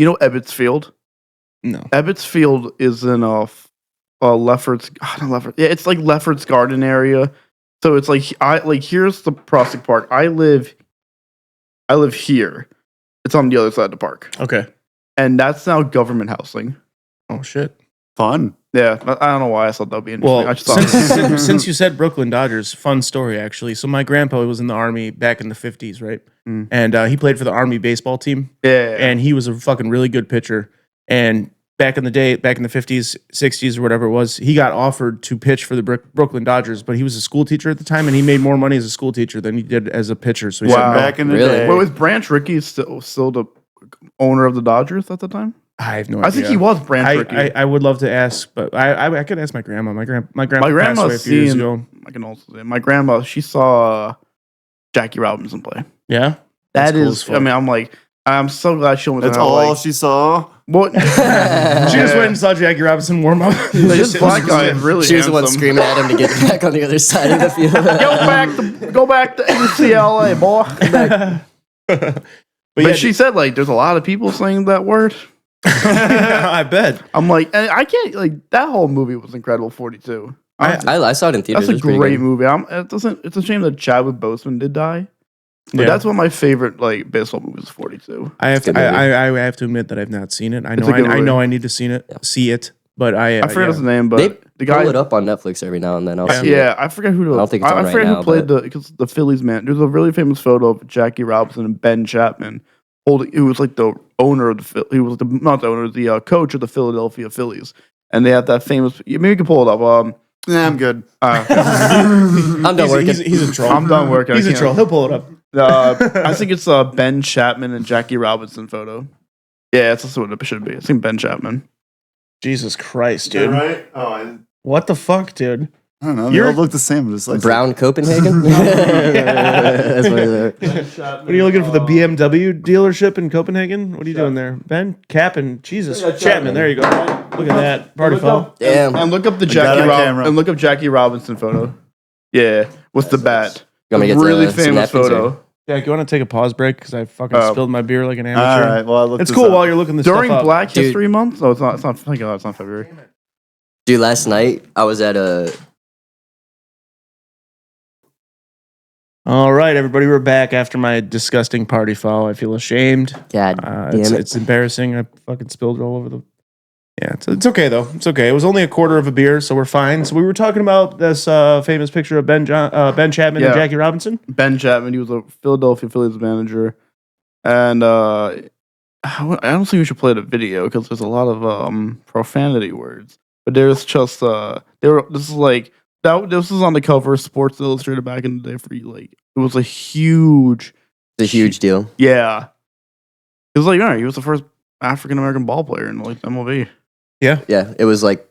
know Ebbets Field?
No.
Ebbets Field is in Lefferts. Not Lefferts. Yeah, it's like Lefferts Garden area. So it's like here's the Prospect Park. I live here. It's on the other side of the park.
Okay.
And that's now government housing.
Oh shit.
Fun.
Yeah, I don't know why I thought that'd be interesting.
Well,
I just thought
since you said Brooklyn Dodgers, fun story actually. So my grandpa was in the army back in the 50s, right? And he played for the army baseball team.
Yeah.
And he was a fucking really good pitcher. And back in the day, back in the 50s, 60s, or whatever it was, he got offered to pitch for the Brooklyn Dodgers, but he was a school teacher at the time, and he made more money as a school teacher than he did as a pitcher. So he said, no.
Back in the
Really?
day.
Wait, was Branch Rickey still the owner of the Dodgers at the time?
I have no idea.
I think he was Branch Rickey.
I would love to ask, but I could ask my grandma. My grandma passed away a few years ago.
I can also say my grandma. She saw Jackie Robinson play.
Yeah,
That
cool
is.
as fuck.
I mean, I'm so glad she almost.
That's all she saw.
What?
She just went and saw Jackie Robinson warm up.
This black guy is really.
She was the one
handsome.
screaming at him to get back on the other side of the field.
Go back to UCLA, boy. But
yeah,
she said like there's a lot of people saying that word.
I bet.
I'm like, and I can't like that whole movie was incredible. 42.
I saw it in theaters.
That's a
It was pretty
great
good.
movie. It's a shame that Chadwick Boseman did die. But
Yeah.
that's one of my favorite like baseball movies. 42.
I have
It's a
to.
good movie.
I have to admit that I've not seen it. I
It's
know.
a good
I know.
movie.
I need to see it. But I
forget his name,
They
but the guy.
pull it up on Netflix every now and then. I'll see it.
Yeah, I forget who.
I don't think it's on
I
right
forget
now,
who played
but-
because the Phillies man. There's a really famous photo of Jackie Robinson and Ben Chapman holding. He was like the owner of the. He was not the owner, the coach of the Philadelphia Phillies, and they have that famous. Maybe you can pull it up.
Nah, I'm good.
I'm done working.
He's a troll.
I'm done working.
He's
I
a
can't-
troll. He'll pull it up.
I think it's Ben Chapman and Jackie Robinson photo. Yeah, that's what it should be. I think Ben Chapman.
Jesus Christ, dude.
Right? Oh, I
What the fuck, dude?
don't know. They
You're-
all look the same. Just like
Brown Copenhagen? That's what it is.
What are you looking for, the BMW dealership in Copenhagen? What are you doing there? Ben Cap'n, Jesus, Chapman. There you go. Look at that party foul.
Damn.
And look up the
got it on camera.
and look up Jackie Robinson photo. Yeah, with the bat.
You want me to get
Really
some
famous
napkins,
photo.
or-
Yeah, you want to take a pause break because I fucking
Oh.
spilled my beer like an
all
amateur.
right. Well, I looked
It's
this
cool
up.
while you're looking this
During
stuff up.
Black
Dude.
History Month? No, it's not. It's not. Thank God, it's not February.
Dude, last night I was at a.
All right, everybody, we're back after my disgusting party foul. I feel ashamed.
God damn
It's,
it.
it's embarrassing. I fucking spilled it all over the. Yeah, it's okay though. It's okay. It was only a quarter of a beer, so we're fine. So we were talking about this famous picture of Ben Chapman
Yeah.
and Jackie Robinson.
Ben Chapman. He was a Philadelphia Phillies manager, and I don't think we should play the video because there's a lot of profanity words. But there's just this is like that. This was on the cover of Sports Illustrated back in the day for you. Like it was a huge,
It's a huge deal.
yeah. It was like, all right, he was the first African American ball player in like MLB.
Yeah, it was like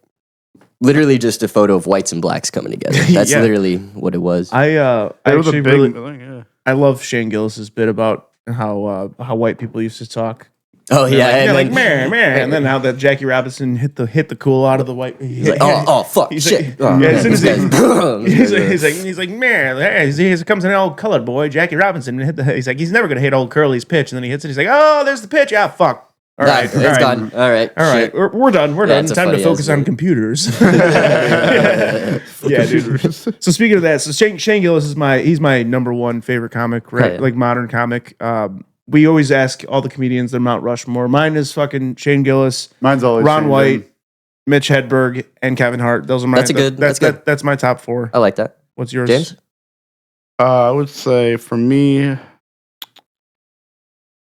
literally just a photo of whites and blacks coming together. That's
Yeah.
literally what it was.
I
It was a
actually
big
really
thing, yeah.
I love Shane Gillis's bit about how white people used to talk
Oh yeah,
yeah,
and
like
then,
man, and then how that Jackie Robinson hit the cool out of the white.
he's like, oh fuck,
He's
shit.
like,
Oh,
yeah,
man,
as soon as
this
he's like, man, he comes in an old colored boy, Jackie Robinson, and hit the. He's like, he's never gonna hit old Curly's pitch, and then he hits it. He's like, oh, there's the pitch. Ah, fuck. All right,
Nah, it's gone. All right,
All right,
shit.
we're done. We're
Yeah,
done.
it's a
Time to
funny
focus
ass
on
movie.
computers. Yeah, dude. So speaking of that, so Shane Gillis is he's my number one favorite comic, right?
yeah.
Like modern comic. We always ask all the comedians their Mount Rushmore. Mine is fucking Shane Gillis,
Mine's always
Ron
changing.
White, Mitch Hedberg, and Kevin Hart. Those are my.
That's a good- that's good.
That's my top four.
I like that.
What's yours,
James?
I would say for me,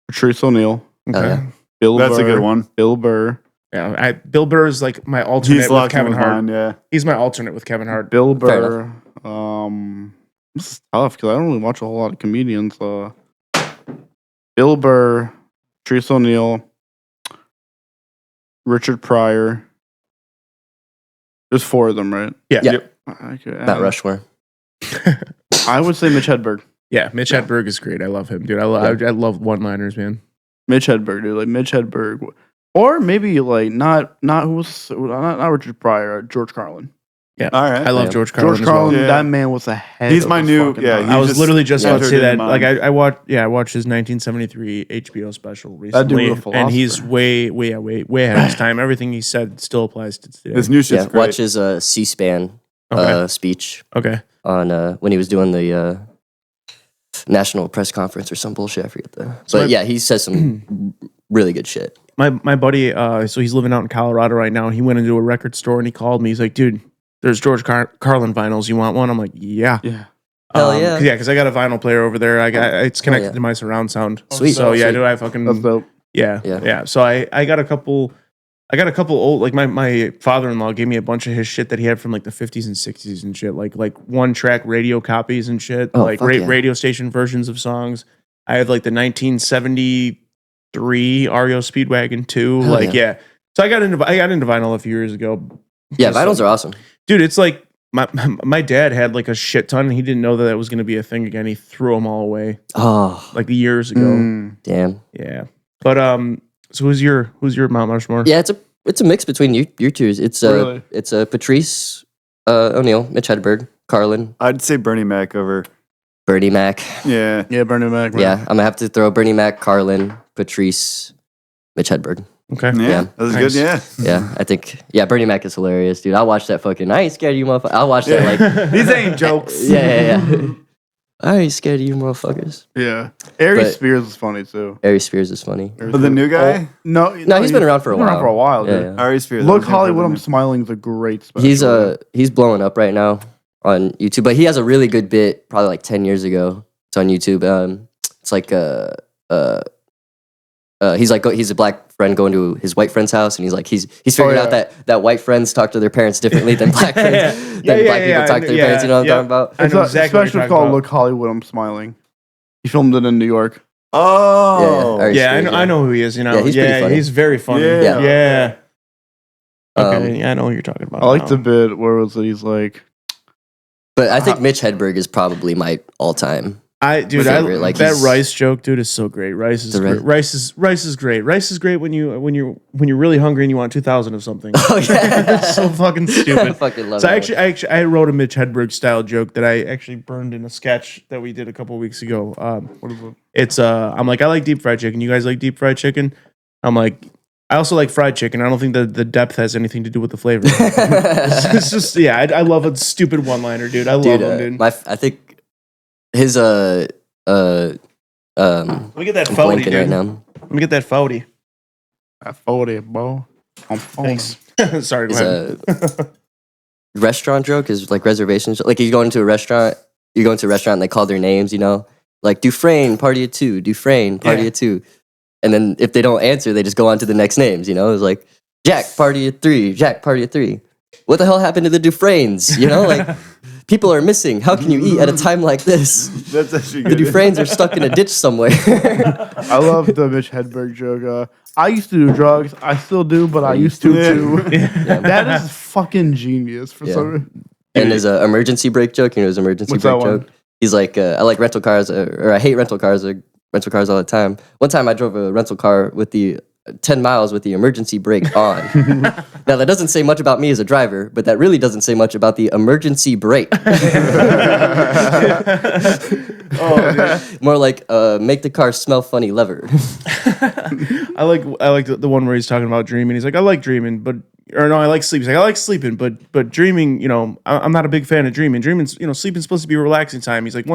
Patrice O'Neal,
Okay.
yeah.
Bill
That's
Burr,
a good one.
Bill Burr,
Yeah, Bill Burr is like my alternate
He's
with
locked in
Kevin
with
Hart.
mine, yeah.
He's my alternate with Kevin Hart.
Bill
Fair
Burr. This is tough because I don't really watch a whole lot of comedians. Bill Burr, Patrice O'Neal, Richard Pryor. There's four of them, right?
Yeah.
Yeah.
Yep.
Mount Rushmore.
I would say Mitch Hedberg.
Yeah, Mitch Hedberg is great. I love him, dude. I love one-liners, man.
Mitch Hedberg, dude. Like Mitch Hedberg. Or maybe like not Richard Pryor, George Carlin.
Yeah.
All right.
I love
Yeah.
George Carlin.
George
as well.
Carlin,
Yeah.
that man was ahead.
He's
of
my
his
new-
fucking
yeah,
time.
he
I was
just
literally just about to
entered
say
into
that.
mine.
Like I watched his 1973 HBO special
That dude
recently,
was a
and he's
philosopher.
way ahead of his time. Everything he said still applies to today.
This new shit's
Yeah,
great.
watch his C-SPAN
Okay.
speech
Okay.
on when he was doing the national press conference or some bullshit. I forget the.
So
But yeah, he says some really good shit.
My buddy, so he's living out in Colorado right now. And he went into a record store and he called me. He's like, "Dude, there's George Carlin vinyls. You want one?" I'm like, "Yeah,
Yeah.
Hell yeah.
because I got a vinyl player over there. It's connected
yeah.
to my surround sound.
Sweet.
So yeah,
Sweet.
dude, I fucking
That's dope.
yeah.
Yeah.
So I got a couple. Old, like my father-in-law gave me a bunch of his shit that he had from like the 50s and 60s and shit, like one track radio copies and shit,
Oh,
like
fuck yeah.
radio station versions of songs. I have like the 1973 REO Speedwagon 2,
Hell
like
yeah.
yeah. So I got into vinyl a few years ago.
Yeah,
Just,
vinyls are awesome.
dude. It's like my dad had like a shit ton. And he didn't know that was going to be a thing again. He threw them all away
Oh,
like years ago.
Mm.
damn.
Yeah, but so who's your Mount Rushmore?
Yeah, it's a mix between you two. It's
Really?
it's Patrice O'Neal, Mitch Hedberg, Carlin,
I'd say Bernie Mac over.
Bernie Mac.
Yeah.
Yeah, Bernie Mac. man.
Yeah, I'm gonna have to throw Bernie Mac, Carlin, Patrice, Mitch Hedberg.
Okay.
Yeah.
Yeah.
That was
Nice.
good. Yeah.
Yeah, I think Bernie Mac is hilarious, dude. I'll watch that fucking. I ain't scared of you, motherfucker. I'll watch that like.
These ain't jokes.
Yeah. I ain't scared of you, motherfuckers.
Yeah. Ari
But-
Spears is funny too.
Ari Spears is funny.
Ari
But the
Spears-
new guy?
No,
He's been around for a
he's been
while.
for a while,
Yeah,
dude.
yeah.
Ari Spears.
Look,
I was
Hollywood, I'm
never-
Smiling is a great special.
He's blowing up right now on YouTube, but he has a really good bit, probably like 10 years ago. It's on YouTube. It's like he's a black friend going to his white friend's house, and he's like he's figured
yeah.
out that white friends talk to their parents differently than black friends. Than black people talk to their parents. You know what I'm talking about?
I
It's
know
a
exactly what you're
special
talking
called
about.
Look Hollywood, I'm Smiling. He filmed it in New York.
Oh.
Ari
Yeah,
Spears,
I know who he is. You know,
Yeah, he's pretty funny.
he's very funny.
Yeah.
Yeah. Okay,
Um,
yeah, I know what you're talking about.
I like
now.
the bit where it was he's like,
But I think Mitch Hedberg is probably my all-time.
Dude,
favorite, like,
that
he's-
Rice joke, dude, is so great. Rice is
The
great.
Rice-
Rice is great. Rice is great when you're really hungry and you want 2,000 of something.
Oh yeah,
It's so fucking
I
stupid.
fucking love
So
that.
I wrote a Mitch Hedberg style joke that I actually burned in a sketch that we did a couple weeks ago.
what is it?
It's I'm like, I like deep fried chicken. You guys like deep fried chicken? I'm like, I also like fried chicken. I don't think that the depth has anything to do with the flavor. It's just yeah, I love a stupid one liner, dude. I love
Dude,
him, dude.
I think his
Let me get that
I'm
40,
blanking
dude.
right now.
Let me get that 40.
At 40, bro. I'm
Thanks. Sorry, go
Is
ahead.
a restaurant joke is like reservations. Like you go into a restaurant, and they call their names, you know, like Dufresne, party of two, Dufresne, party
Yeah.
of two, and then if they don't answer, they just go on to the next names. You know, it's like Jack, party of three, Jack, party of three. What the hell happened to the Dufresnes? You know, like people are missing. How can you eat at a time like this?
That's actually
The
good.
Dufresnes are stuck in a ditch somewhere.
I love the Mitch Hedberg joke. I used to do drugs. I still do, but I used to
Yeah.
too.
Yeah.
That is fucking genius for
Yeah.
some reason.
And his emergency brake joke, you know his emergency
What's that
brake
one?
joke? He's like, I like rental cars, or I hate rental cars. rental cars all the time. One time I drove a rental car with the 10 miles with the emergency brake on. Now, that doesn't say much about me as a driver, but that really doesn't say much about the emergency brake. More like make the car smell funny lever.
I like the one where he's talking about dreaming. He's like, I like dreaming, I like sleep. He's like, I like sleeping, but dreaming, I'm not a big fan of dreaming. Dreaming's, sleeping's supposed to be a relaxing time. He's like,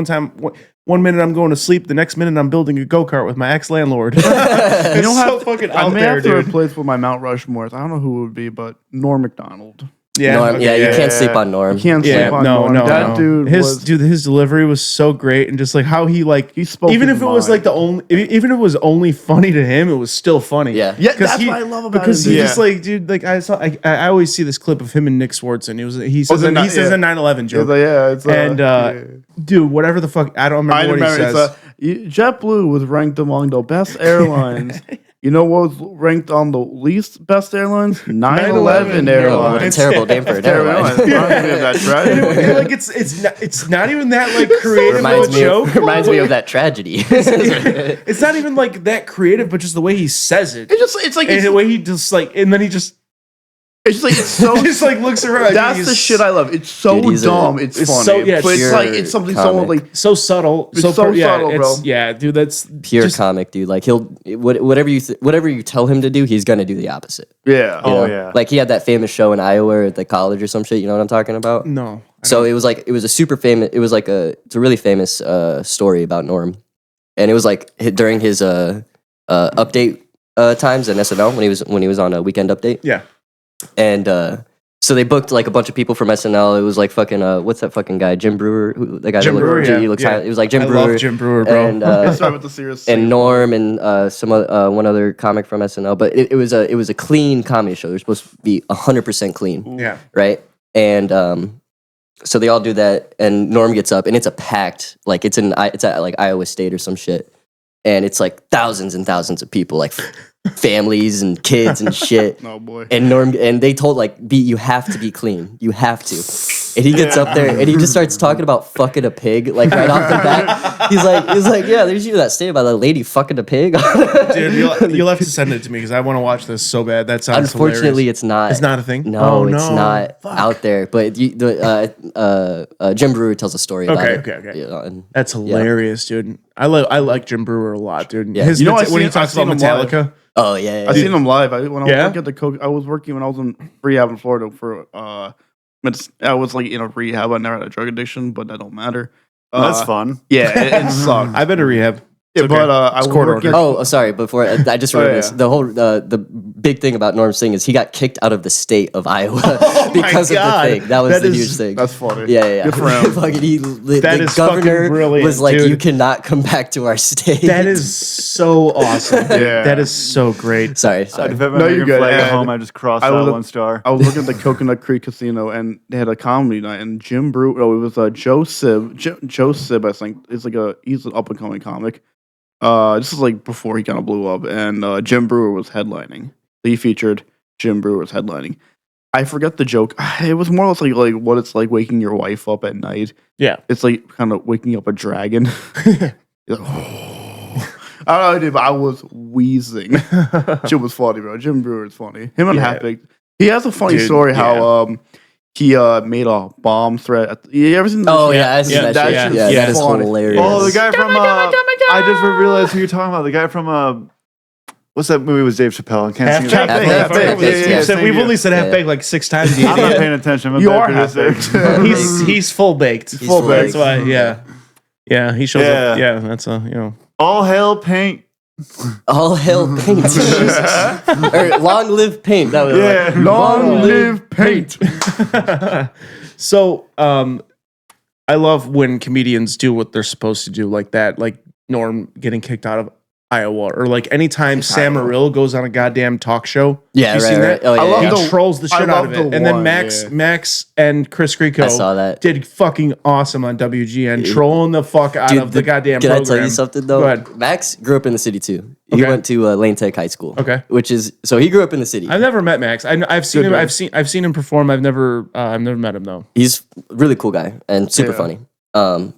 one minute I'm going to sleep, the next minute I'm building a go-kart with my ex-landlord. It's so fucking
I
out
may
there,
have to
dude.
replace with my Mount Rushmore. I don't know who it would be, but Norm Macdonald.
Yeah,
Norm,
okay,
you can't sleep on Norm.
You can't sleep on Norm. That dude
his delivery was so great, and just like how he
spoke
even
his
if it was like
mind.
even if it was only funny to him, it was still funny.
Yeah.
Yeah, that's what I love about
because
him.
he's just like, dude, like I always see this clip of him and Nick Swartzen. He says a 9/11 joke. Dude, whatever the fuck, I don't remember what he says.
JetBlue was ranked among the best airlines. You know what was ranked on the least best airlines? 9/11
Oh, what a
Airlines.
terrible name for an airline.
Like it's not even that like creative
Reminds
of a
me
joke.
reminds me of that tragedy.
It's not even like that creative, but just the way he says it. And the way he just like, and then he just
it's so
just like looks around.
That's the shit I love. It's so
Dude,
dumb. It's funny.
so- yeah,
but it's
pure
like it's something so
comic.
like
so subtle,
It's so subtle, bro.
Yeah, dude, that's
Pure
just,
comic, dude. Like whatever you tell him to do, he's gonna do the opposite.
yeah.
You know?
yeah.
Like he had that famous show in Iowa at the college or some shit. You know what I'm talking about?
no.
So it was a super famous. It was like it's a really famous story about Norm, and it was like during his update times in SNL when he was on a Weekend Update.
Yeah.
And so they booked like a bunch of people from SNL. It was like fucking what's that fucking guy, Jim Brewer, the guy
Jim
that
Brewer,
he
yeah,
looks
yeah.
high. It was like Jim
I
Brewer,
love Jim Brewer, bro.
and
Let's start with the serious.
and Norm and some one other comic from SNL. But it was a clean comedy show. They're supposed to be 100% clean,
Yeah.
right? And so they all do that, and Norm gets up, and it's a packed, like it's at like Iowa State or some shit, and it's like thousands and thousands of people, like families and kids and shit.
Oh boy.
And Norm, and they told like, B, you have to be clean, you have to. And he gets up there and he just starts talking about fucking a pig, like right off the bat. He's like, yeah, there's you that statement about the lady fucking a pig.
Dude, you'll have to send it to me because I want to watch this so bad. That sounds
Unfortunately,
hilarious.
it's not.
It's not a thing?
No,
Oh,
it's
no.
not
Fuck.
out there. But Jim Brewer tells a story about it.
Okay.
You know, and
That's hilarious, dude. I like Jim Brewer a lot, dude.
Yeah.
His
You know,
when he talks about
I've seen him live.
Metallica.
oh yeah,
I've seen him live. When I was
Yeah?
working at the Coke, I was working when I was in rehab in Florida for I was like in a rehab. I never had a drug addiction, but that don't matter.
That's fun.
Yeah, it sucked.
I've been to rehab.
Yeah,
okay.
but I
It's
was
court
working.
ordered.
Oh, sorry. Before I just wrote this, the whole the big thing about Norm's thing is he got kicked out of the state of Iowa because of the
God.
thing. That was
That
the
is-
huge thing.
That's funny.
Yeah.
Good for him.
Fucking
That
the
is fucking
governor
brilliant,
was like,
dude.
"You cannot come back to our state."
That is so awesome.
Yeah.
That is so great.
sorry.
If I have
No,
an
you're
American
good.
flag at
And
home, I just cross
I
out
was a-
1 star.
I was looking at the Coconut Creek Casino, and they had a comedy night, and Jim Brewer. Oh, it was Joe Sib. Joe Sib, I think, is he's an up and coming comic. This is like before he kind of blew up, and Jim Brewer was headlining. He featured Jim Brewer was headlining. I forget the joke. It was more or less like what it's like waking your wife up at night.
Yeah.
It's like kind of waking up a dragon. You're like, I don't know, dude, but I was wheezing. Jim was funny, bro. Jim Brewer is funny. Him and
Yeah.
Half Baked. He has a funny
Dude,
story how he made a bomb threat. You ever seen that?
Oh yeah, I see
Yeah,
that
that
shit.
shit's
Yeah, that is
funny.
hilarious.
Oh, the guy from. I just realized who you're talking about. The guy from. What's that movie with Dave Chappelle? I can't
Half
see
baked.
Half
Half
baked,
baked.
yeah,
We've
yeah,
said-
same
We've
here.
only said half
Yeah.
baked like 6 times.
I'm not paying attention. I'm a
You
bad
are
producer.
half-baked.
He's full baked.
He's full
That's
baked.
why. Yeah. He shows up.
Yeah.
Yeah. That's
All hail paint.
All hell paint. Or long live paint. That was
Yeah.
Long live paint.
So, I love when comedians do what they're supposed to do, like that, like Norm getting kicked out of Iowa, or like anytime Sam Morrill goes on a goddamn talk show.
Yeah,
You
right,
seen
right.
that?
Oh,
I
yeah,
love
yeah.
He trolls the
I
shit out
love
of
the
it, and then
one,
Max
yeah.
and Chris Grieco
I saw that.
did fucking awesome on WGN, trolling the fuck out of the goddamn
Can
program.
I tell you something though?
Go ahead.
Max grew up in the city too. He
Okay.
went to Lane Tech High School.
Okay.
Which is so he grew up in the city.
I've never met Max. I've seen
Good
him.
dude.
I've seen him perform. I've never met him though.
He's a really cool guy and super
Yeah.
funny.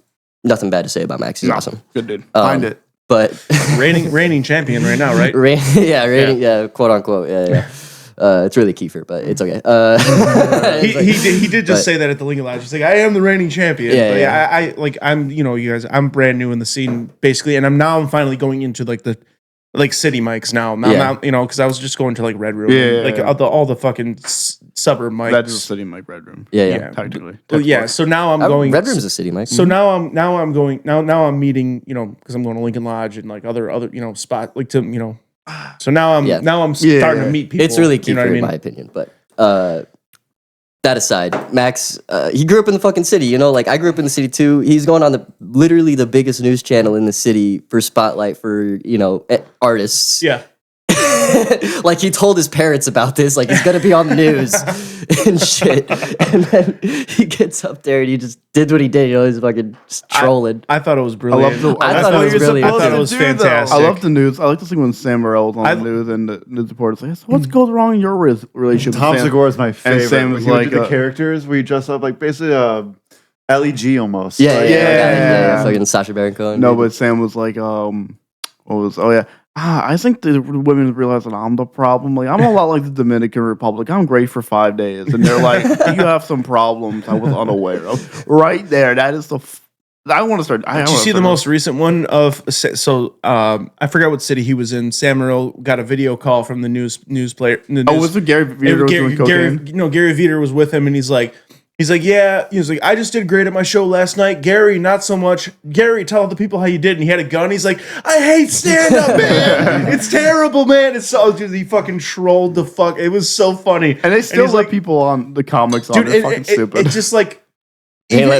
Nothing bad to say about Max. He's
No,
awesome.
Good dude.
Find it.
but
reigning champion right now, right?
yeah, quote unquote, yeah. It's really Kiefer, but it's okay.
He did just say that at the Lincoln Lodge. He's like, I am the reigning champion.
Yeah,
I like I'm you guys. I'm brand new in the scene basically, and I'm finally going into like the city mics now. Now because I was just going to like Red Room, all the fucking suburb mics.
That's a city mic Red Room.
Yeah.
Technically.
Well, yeah. So now I'm going.
Red Room's a city mic.
So now I'm going now I'm meeting because I'm going to Lincoln Lodge and like other spot like to So now I'm starting to meet people.
It's really Kiefer,
you know what I mean?
in my opinion. But that aside, Max, he grew up in the fucking city. Like I grew up in the city too. He's going on literally the biggest news channel in the city for spotlight for artists.
Yeah.
Like he told his parents about this, like he's gonna be on the news and shit. And then he gets up there and he just did what he did. He's fucking just trolling.
I thought it was brilliant.
I thought it was brilliant.
I thought it was fantastic.
I love the news. I like to see when Sam Morrill's on the news and the news reporter's like, so what's going wrong in your relationship?
Tom Segura is my favorite.
And Sam was
like the characters where you dress up like basically LEG almost.
Yeah. Fucking Sacha Baron Cohen.
No, but Sam was like, I think the women realize that I'm the problem. Like I'm a lot like the Dominican Republic. I'm great for 5 days, and they're like, "You have some problems I was unaware of." Right there, that is I want to start.
Did you see the most recent one of? So I forgot what city he was in. Sam Morrill got a video call from the news player.
Was it Gary Veter doing cocaine?
Gary Veter was with him, and he's like, yeah. He was like, I just did great at my show last night. Gary, not so much. Gary, tell the people how you did. And he had a gun. He's like, I hate stand-up, man. It's terrible, man. It's so he fucking trolled the fuck. It was so funny.
And they still let people on the comics on. They're fucking stupid.
It's just like
even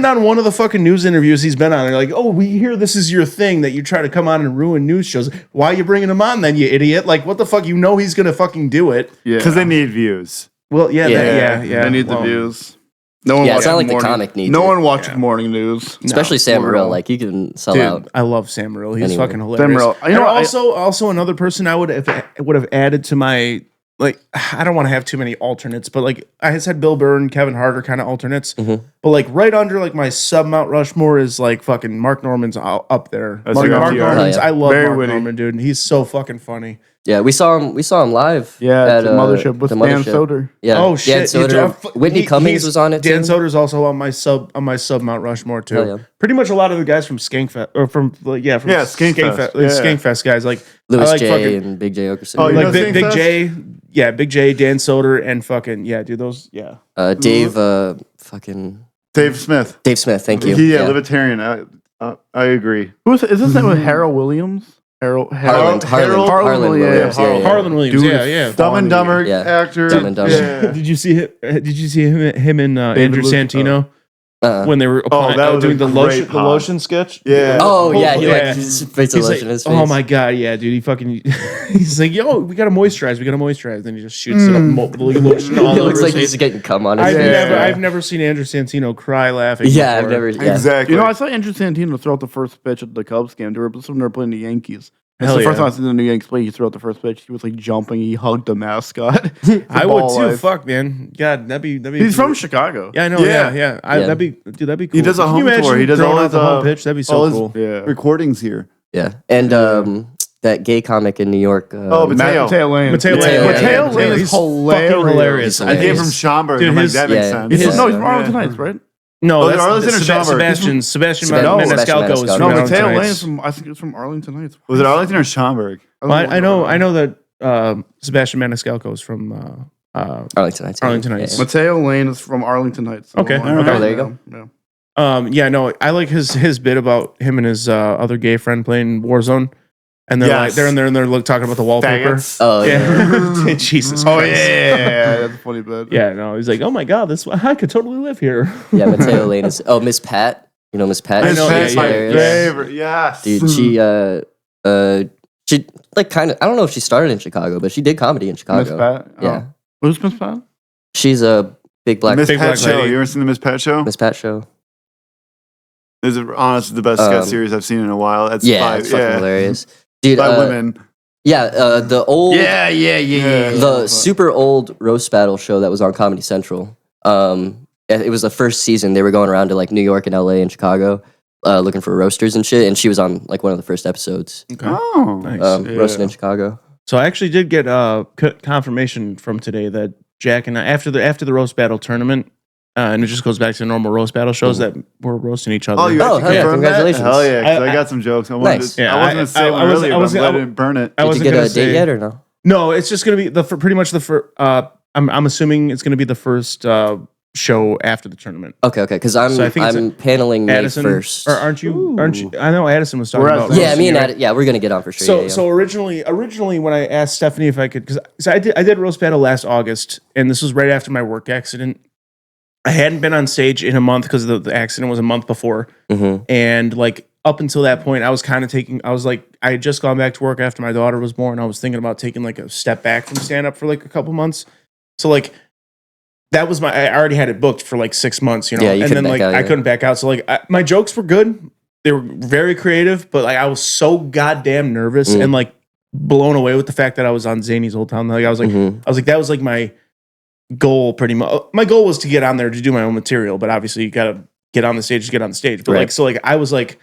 on one of the fucking news interviews he's been on, they're like, "Oh, we hear this is your thing that you try to come on and ruin news shows. Why are you bringing him on then, you idiot? Like, what the fuck? You know he's gonna fucking do it.
Yeah,
because they need views.
Well, yeah.
They need the views. No one
it's not like the comic needs.
No one watches morning news,
especially Sam Morrill. Like you can sell out.
I love Sam Morrill. He's fucking hilarious.
Sam Morrill.
Also another person I would have added to my. Like, I don't want to have too many alternates, but like I said, Bill Burr and Kevin Hart are kind of alternates. Mm-hmm. But like right under like my sub Mount Rushmore is like fucking Mark Norman's up there. Mark Norman's, I love Mark Norman, dude. He's so fucking funny.
Yeah, we saw him live.
Yeah, at the Mothership with Dan Soder.
Yeah.
Oh shit.
Dan Soder. Whitney Cummings was on it too.
Dan Soder's also on my sub Mount Rushmore too. Yeah. Pretty much a lot of the guys from Skankfest or from Skankfest guys like
Louis
like
J and Big J Okerson.
Oh,
like Big J. Yeah, Big J, Dan Soder, and fucking dude, those
Dave
Dave Smith.
Dave Smith, thank you.
Libertarian. I agree.
Is this name with Harold Williams?
Harlan
Williams.
Harlan
Williams. Yeah.
Dumb and Dumber actor.
Dumb and Dumber.
Yeah.
Did you see him and Andrew Santino? When they were doing the lotion sketch.
Yeah.
Oh yeah, he sprays the lotion in his face.
Oh my god, yeah, dude. He fucking he's like, yo, we gotta moisturize. Then he just shoots it up the lotion all
It
over
looks like
his
he's getting cum on his
face. I've never seen Andrew Santino cry laughing.
Yeah,
before.
I've never. Yeah.
Exactly.
I saw Andrew Santino throw out the first pitch at the Cubs game. They were playing the Yankees. It's
Hell
the first time I've seen the New Yankees play. He threw out the first pitch. He was like jumping. He hugged the mascot.
I would too. Fuck, man. God, that'd be.
He's from Chicago.
Yeah, I know. Yeah. That'd be cool.
He does a home tour. He does all his
home pitch. That'd be so cool.
Recordings here.
Yeah, and that gay comic in New York.
Mateo Lane.
Mateo
Lane is hilarious.
I came from Schaumburg.
Dude,
I'm like, that makes sense.
No, he's from Arlington Heights, right?
No, that's
Arlington or Schaumburg?
Sebastian
Maniscalco
is from
No,
Arlington
Mateo Lane
Heights.
is from, I think it's from Arlington Heights.
Was it Arlington or Schaumburg?
I know that Sebastian Maniscalco is from
Arlington Heights.
Arlington Heights.
Mateo Lane is from Arlington Heights. So
Okay.
Oh, there you go.
Yeah.
I like his bit about him and his other gay friend playing Warzone. And they're like they're in there and they're talking about the wallpaper.
Faggots.
Oh yeah.
Jesus Christ.
Oh yeah, that's a funny bit.
Yeah, no, he's like, oh my god, I could totally live here.
Yeah, Mateo Lane is. Oh, Miss Pat. You know Miss Pat.
I know,
That's my
hilarious.
favorite. Yes.
Dude, she like kind of. I don't know if she started in Chicago, but she did comedy in Chicago.
Miss Pat.
Yeah.
Who's Miss Pat?
She's a big black.
Miss
Big
Pat
Black
show.
Lady.
You ever seen the Miss Pat show?
Miss Pat show.
This is honestly the best sketch series I've seen in a while. It's
It's fucking hilarious. Dude,
by women.
Yeah, the old.
Yeah.
The super old roast battle show that was on Comedy Central. It was the first season. They were going around to like New York and LA and Chicago. looking for roasters and shit, and she was on like one of the first episodes.
Okay.
Oh,
Nice.
Roasted in Chicago.
So I actually did get confirmation from today that Jack and I, after the roast battle tournament, and it just goes back to the normal roast battle shows that we're roasting each other.
Oh, you
Oh,
actually
hell yeah,
confirmed that?
congratulations.
Hell yeah, 'cause
I-
I got some jokes. I
Nice.
Yeah,
wasn't going to say one earlier, but I'm glad I didn't burn it.
I
Did you
wasn't
get
gonna
a
say
date yet or no?
No, it's just gonna be pretty much the first. I'm assuming it's gonna be the first show after the tournament.
Okay, because I'm
So I think it's
I'm paneling May
Addison,
1st.
or aren't you? I know Addison was talking
We're at
about.
the-
Yeah, me and
roasting you.
Ad, we're gonna get on for sure.
So
yeah.
so originally when I asked Stephanie if I could, because I did roast battle last August, and this was right after my work accident. I hadn't been on stage in a month because the accident was a month before, and like up until that point, I was kind of I had just gone back to work after my daughter was born. I was thinking about taking like a step back from stand up for like a couple months. So like that was I already had it booked for like 6 months, you know,
Yeah, you
and
couldn't
then
back
like
out,
I
yeah.
couldn't back out. So like my jokes were good. They were very creative, but like I was so goddamn nervous and like blown away with the fact that I was on Zany's Old Town. Like I was like that was like my goal pretty much. My goal was to get on there to do my own material, but obviously you got to get on the stage to get on the stage. But
Right.
like so like I was like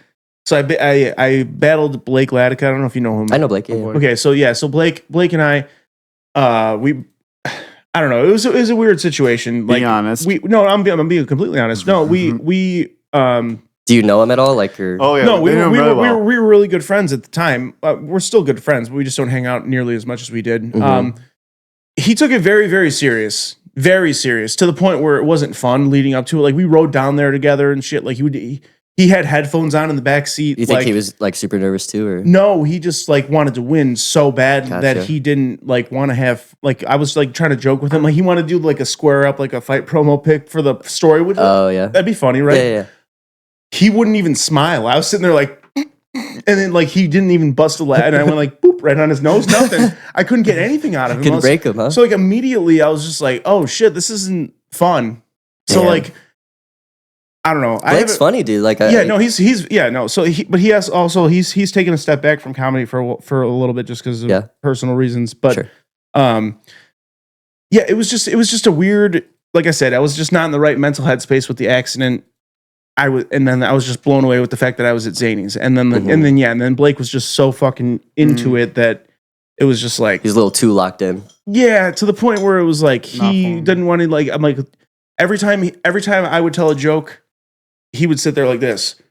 I battled Blake Ladica. I don't know if you know him.
I know Blake. Yeah.
Okay, so yeah, so Blake and I we I don't know. It was a weird situation.
Be
Like
honest.
I'm being completely honest. No, we
Do you know him at all? Like, or
Oh, yeah.
no, we
they
were,
knew
we,
him
were,
really
we,
well.
were, we were really good friends at the time. We're still good friends, but we just don't hang out nearly as much as we did. He took it very, very serious to the point where it wasn't fun leading up to it. Like we rode down there together and shit. Like he had headphones on in the back seat.
you think
like,
he was like super nervous too, or
No, he just like wanted to win so bad
Gotcha.
that he didn't like want to have like I was like trying to joke with him. Like he wanted to do like a square up, like a fight promo pic for the story. Which
Oh yeah,
that'd be funny, right?
yeah.
He wouldn't even smile. I was sitting there like, and then like he didn't even bust a laugh, and I went like boop right on his nose. Nothing. I couldn't get anything out of him.
Couldn't break him, huh?
So like immediately I was just like, oh shit, this isn't fun. So
Damn.
like, I don't know.
Blake's funny, dude. Like,
Yeah, no, he's yeah, no. So he has also he's taken a step back from comedy for a little bit just because of personal reasons. But
Sure.
yeah, it was just a weird. Like I said, I was just not in the right mental headspace with the accident. And then I was just blown away with the fact that I was at Zany's, and then and then Blake was just so fucking into it that it was just like
he's a little too locked in.
Yeah, to the point where it was like he
fun.
didn't want to like. I'm like every time I would tell a joke, he would sit there like this.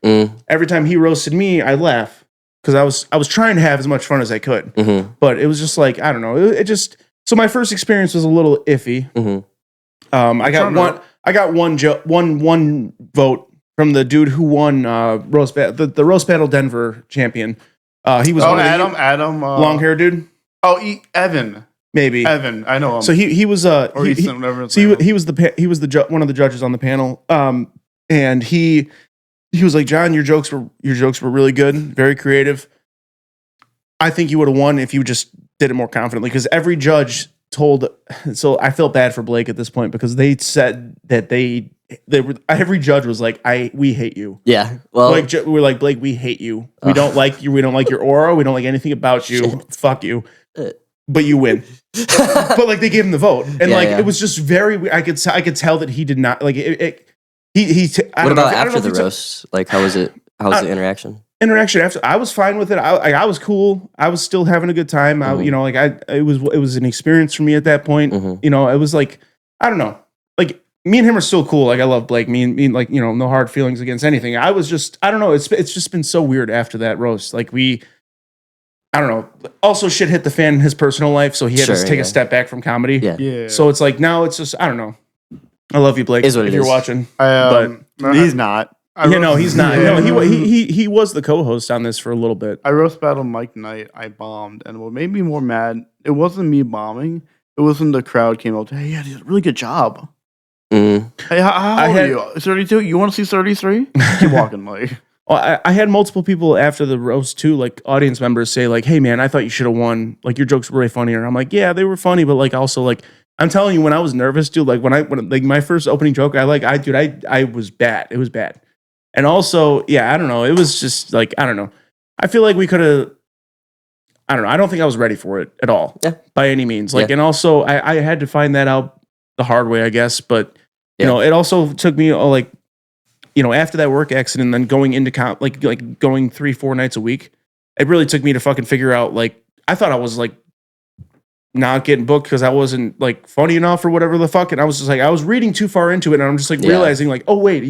Every time he roasted me, I laugh because I was trying to have as much fun as I could, but it was just like I don't know. It just so my first experience was a little iffy. I got one vote from the dude who won the roast battle Denver champion. He was
Adam,
long hair dude.
Evan,
Maybe
Evan, I know him.
So he was
or
he,
Ethan, whatever. his
so
name
he was one of the judges on the panel. And he was like, John, your jokes were really good, very creative. I think you would have won if you just did it more confidently because every judge told. So I felt bad for Blake at this point because they said that every judge was like, we hate you.
Yeah. Well,
We're like, Blake, we hate you. We don't like you. We don't like your aura. We don't like anything about you.
Shit.
Fuck you. But you win. But like they gave him the vote, and it was just very. I could tell that he did not like it.
What about after the roast? Like, how was it? How was the interaction?
Interaction after, I was fine with it. I was cool. I was still having a good time. It was an experience for me at that point. You know, it was like I don't know. Like me and him are still cool. Like I love Blake. Me and like no hard feelings against anything. I don't know. It's just been so weird after that roast. Like I don't know. Also, shit hit the fan in his personal life, so he had to take a step back from comedy.
Yeah.
So it's like now it's just I don't know. I love you, Blake.
Is what
if
it
you're
is.
watching,
He's not.
no, he's not. No, he was the co-host on this for a little bit.
I roast battled Mike Knight. I bombed, and what made me more mad, it wasn't me bombing. It was when the crowd came up to, hey, yeah, you did a really good job. Hey, how old are you? 32? You want to see 33? Keep walking, Mike.
Well, I had multiple people after the roast too, like audience members say like, hey man, I thought you should have won. Like your jokes were way funnier. I'm like, yeah, they were funny, but like also like I'm telling you, when I was nervous, dude, like when like my first opening joke, I was bad. It was bad. And also, yeah, I don't know. It was just like, I don't know. I feel like we could have, I don't know. I don't think I was ready for it at all by any means. Like, and also I had to find that out the hard way, I guess. But you know, it also took me like after that work accident, then going into like going 3-4 nights a week, it really took me to fucking figure out, like, I thought I was like not getting booked because I wasn't like funny enough or whatever the fuck. And I was just like, I was reading too far into it. And I'm just like realizing like, oh wait,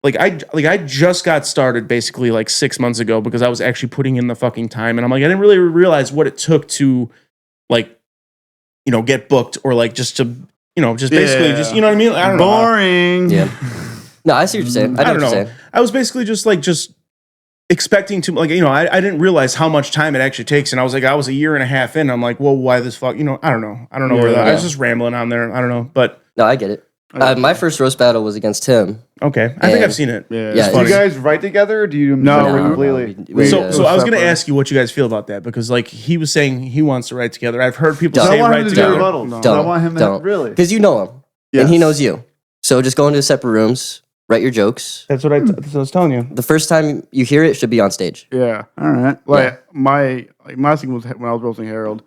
I just got started basically like 6 months ago because I was actually putting in the fucking time. And I'm like, I didn't really realize what it took to like, get booked or like just to, just basically just, you know what I mean? I don't know.
Boring.
Yeah. No, I see what you're saying. I know what you're saying.
I was basically just expecting to, like, I didn't realize how much time it actually takes. And I was like, I was a year and a half in. I'm like, well, why this fuck? I don't know. I was just rambling on there. I don't know. But
no, I get it. My first roast battle was against him.
Okay. I think I've seen it.
Yeah.
Do you guys write together or do you completely?
So I was going to ask you what you guys feel about that because like he was saying he wants to write together. I've heard people say write together.
Don't.
I want him to really.
Because you know him. Yes. And he knows you. So just go into separate rooms, write your jokes.
That's what I was telling you.
The first time you hear it should be on stage.
Yeah. All right. Like my thing was when I was roasting Harold.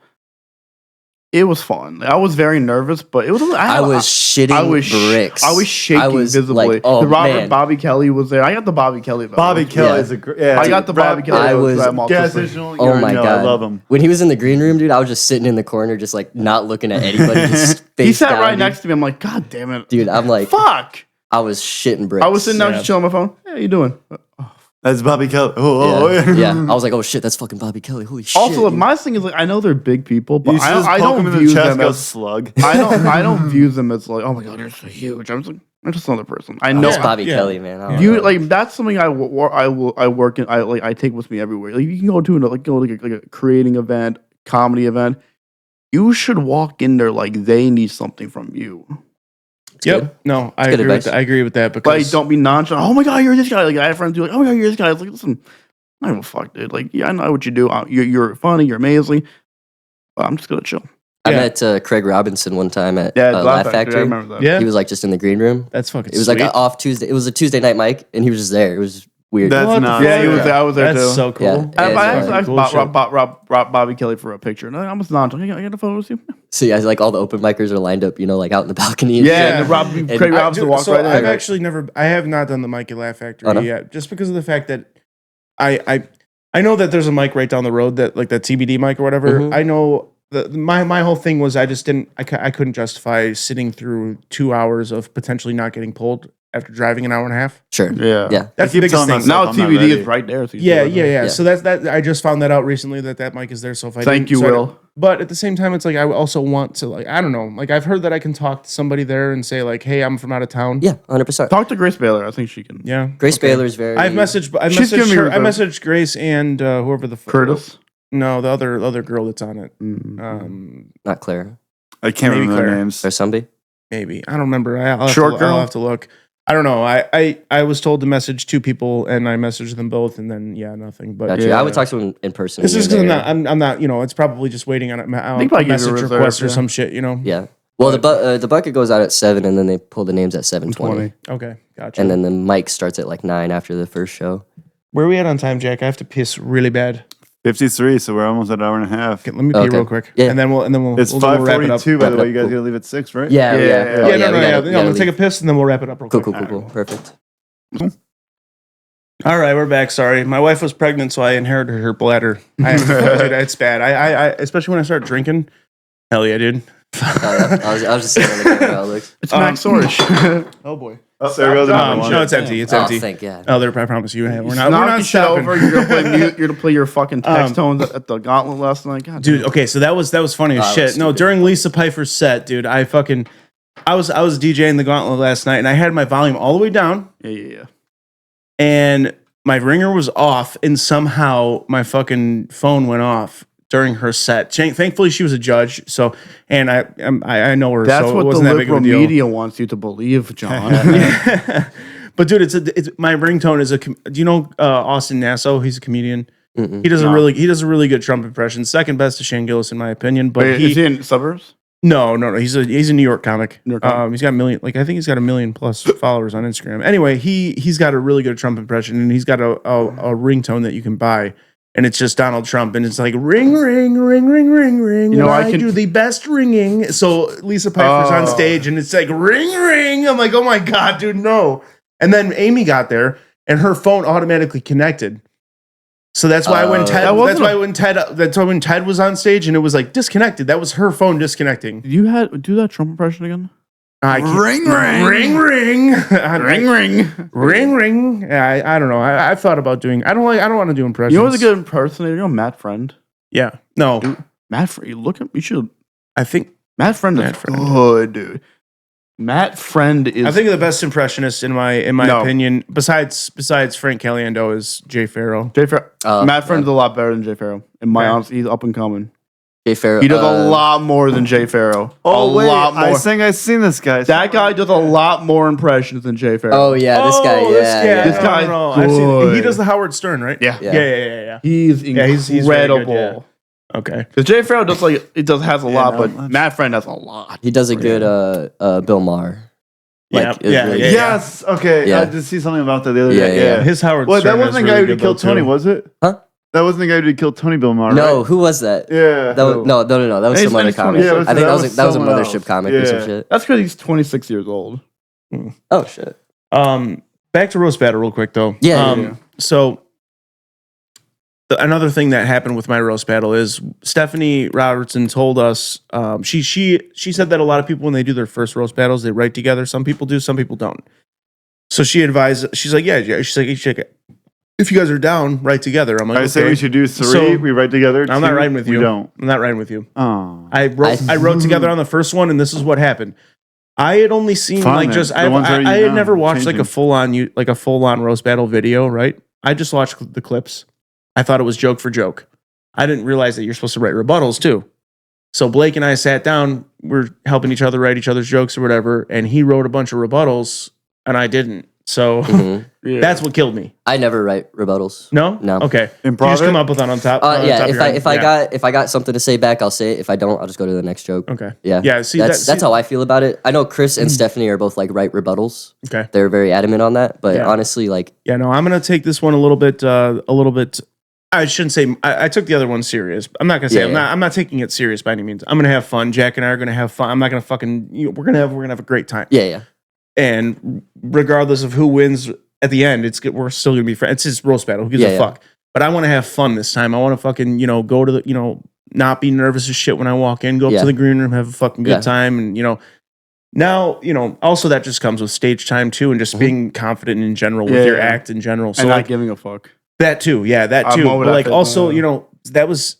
It was fun. I was very nervous, but it was. I was shitting bricks. I was shaking visibly. Like, oh, man. Bobby Kelly was there. I got the Bobby Kelly.
Bobby Kelly is a great. Yeah,
I got the Bobby Kelly.
I was.
Oh my god, I love him.
When he was in the green room, dude, I was just sitting in the corner, just like not looking at anybody. Just face
he sat
down,
right next to me. I'm like, God damn it,
dude. I'm like,
fuck.
I was shitting bricks.
I was sitting down just chilling on my phone. Hey, how you doing?
That's Bobby Kelly.
Yeah. I was like, oh shit, that's fucking Bobby Kelly. Holy shit.
Also,
dude.
My thing is like, I know they're big people, but I don't
view them as slug.
I don't view them as like, oh my god, they're so huge. I'm just another person. I know
it's Bobby Kelly, man.
That's something I work in. I take with me everywhere. Like you can go to a creating event, comedy event. You should walk in there like they need something from you.
Yep.
Good.
No, I agree with that because
like don't be nonchalant. Oh my god, you're this guy. Like I have friends who are like, oh my god, you're this guy. It's like, listen, I don't give a fuck, dude. Like, yeah, I know what you do. You're funny. You're amazing. But I'm just gonna chill.
I met Craig Robinson one time at Laugh Factory.
I remember that.
Yeah, he was like just in the green room.
That's fucking.
It was like an off Tuesday. It was a Tuesday night mic, and he was just there. It was weird.
That's not.
Yeah, he was there. I was there
That's
too.
so cool.
Yeah,
I asked Bobby Kelly for a picture. And I'm just nonchalant. I got a photo with you.
So yeah, like all the open micers are lined up, like out in the balcony.
And Craig Robinson walked right
I've
there.
actually I have not done the mic at Laugh Factory yet, just because of the fact that I know that there's a mic right down the road that like that TBD mic or whatever.
Mm-hmm.
I know my whole thing was I couldn't justify sitting through 2 hours of potentially not getting pulled after driving an hour and a half.
Sure.
Yeah.
That's the biggest thing.
Now TBD is right there. So
yeah. So that's that. I just found that out recently that mic is there. So if I
thank you, Will.
But at the same time, it's like I also want to like I don't know. Like I've heard that I can talk to somebody there and say like, "Hey, I'm from out of town."
Yeah, 100%.
Talk to Grace Baylor. I think she can.
Yeah,
Grace Baylor's very.
I messaged Grace and whoever the
Curtis.
No, the other girl that's on it.
Not Claire.
I can't remember their names.
Or somebody.
Maybe I don't remember. I'll have to look. I don't know. I was told to message 2 people, and I messaged them both, and then nothing. But
gotcha. I would talk to them in person.
This is because I'm not. It's probably just waiting on a message request or some shit.
Yeah. Well, the bucket goes out at 7, and then they pull the names at 7:20.
Okay, gotcha.
And then the mic starts at like 9 after the first show.
Where are we at on time, Jack? I have to piss really bad.
53, so we're almost at an hour and a half.
Okay, let me pee real quick. Yeah. And then we'll
It's 5:42 by the way. You guys gotta leave at 6, right?
Yeah.
We'll take a piss and then we'll wrap it up real quick.
Cool. Perfect.
All right, we're back. Sorry, my wife was pregnant, so I inherited her bladder. Dude, it's bad. I especially when I start drinking. Hell yeah, dude.
I was just saying like, Alex.
It's Max Sorish.
Oh boy.
No,
it's empty. It's empty.
Thank God.
Oh, I promise you, we're not stopping.
Over. You're gonna play your fucking text tones at the Gauntlet last night, God,
dude. Okay, so that was funny as shit. No, during Lisa Pfeiffer's set, dude, I was DJing the Gauntlet last night, and I had my volume all the way down.
Yeah.
And my ringer was off, and somehow my fucking phone went off during her set. Thankfully, she was a judge, so and I know her.
That's
so
what
it wasn't
the
that big of
liberal
a deal.
media wants you to believe, John.
But dude, it's my ringtone is do you know Austin Nassau? He's a comedian.
Mm-mm.
He does a really good Trump impression. Second best to Shane Gillis in my opinion. But
is he in suburbs?
No. He's a New York comic. He's got I think he's got 1 million plus followers on Instagram. Anyway, he's got a really good Trump impression, and he's got a ringtone that you can buy. And it's just Donald Trump, and it's like ring, ring, ring, ring, ring, ring. You know, I do the best ringing. So Lisa Pfeiffer's on stage, and it's like ring, ring. I'm like, oh my god, dude, no. And then Amy got there, and her phone automatically connected. So that's why when Ted, that's why when Ted was on stage and it was like disconnected, that was her phone disconnecting.
You had do that Trump impression again?
Ring, ring.
ring, ring. Yeah, I don't know. I've thought about doing. I don't want to do impressions.
You know what's a good impersonator? You know Matt Friend.
Yeah. No.
Dude, Matt Friend. You look at. You should.
I think
Matt Friend is good, dude. Matt Friend is.
I think the best impressionist in my opinion, besides Frank Caliendo, is Jay Farrow.
Matt Friend is a lot better than Jay Farrow. In my honesty, he's up and coming.
Jay Farrow.
He does a lot more than Jay Farrow.
Oh,
a lot more.
I think I've seen this guy.
That guy does a lot more impressions than Jay Farrow.
Oh yeah, this guy. Yeah,
This guy's
he does the Howard Stern, right?
Yeah.
He's
incredible.
very good, yeah. Okay.
Because Jay Farrow does has a lot, but Matt Friend has a lot.
He does a good Bill Maher.
Yes. Okay.
Yeah.
I did see something about that the other day.
Yeah.
His Howard
Well,
Stern
that wasn't the guy who did kill Tony, was it?
Huh?
That wasn't the guy who did kill Tony Bill Maher.
No,
right?
who was that?
Yeah.
That was, no. That was some other comic.
Yeah,
I think that was a
someone
Mothership
else.
comic or some shit.
That's because he's 26 years old.
Oh shit.
Back to roast battle real quick though.
Yeah.
So another thing that happened with my roast battle is Stephanie Robertson told us she said that a lot of people when they do their first roast battles they write together. Some people do, some people don't. So she advised. She's like, she's like, if you guys are down, write together. I'm like,
I say we should do 3.
So,
we write together.
I'm not writing with you.
We don't.
I'm not writing with you.
Oh.
I wrote together on the first one, and this is what happened. I had only seen I had never watched like a full on roast battle video, right? I just watched the clips. I thought it was joke for joke. I didn't realize that you're supposed to write rebuttals too. So Blake and I sat down, we're helping each other write each other's jokes or whatever, and he wrote a bunch of rebuttals and I didn't. So that's what killed me.
I never write rebuttals.
No?
No.
Okay.
Improv
You just come up with that on top.
If I got something to say back, I'll say it. If I don't, I'll just go to the next joke.
Okay.
Yeah.
Yeah. See,
that's how I feel about it. I know Chris and Stephanie are both like write rebuttals.
Okay.
They're very adamant on that. But honestly, like
no, I'm gonna take this one a little bit. I shouldn't say I took the other one serious. I'm not gonna say I'm not taking it serious by any means. I'm gonna have fun. Jack and I are gonna have fun. I'm not gonna fucking. We're gonna have a great time.
Yeah.
And regardless of who wins at the end, we're still gonna be friends. It's just roast battle. Who gives a fuck? But I want to have fun this time. I want to fucking go to the not be nervous as shit when I walk in. Go up to the green room, have a fucking good time, and now also that just comes with stage time too, and just being confident in general with your act in general. So
and not giving a fuck.
That too, that too. But like also, that was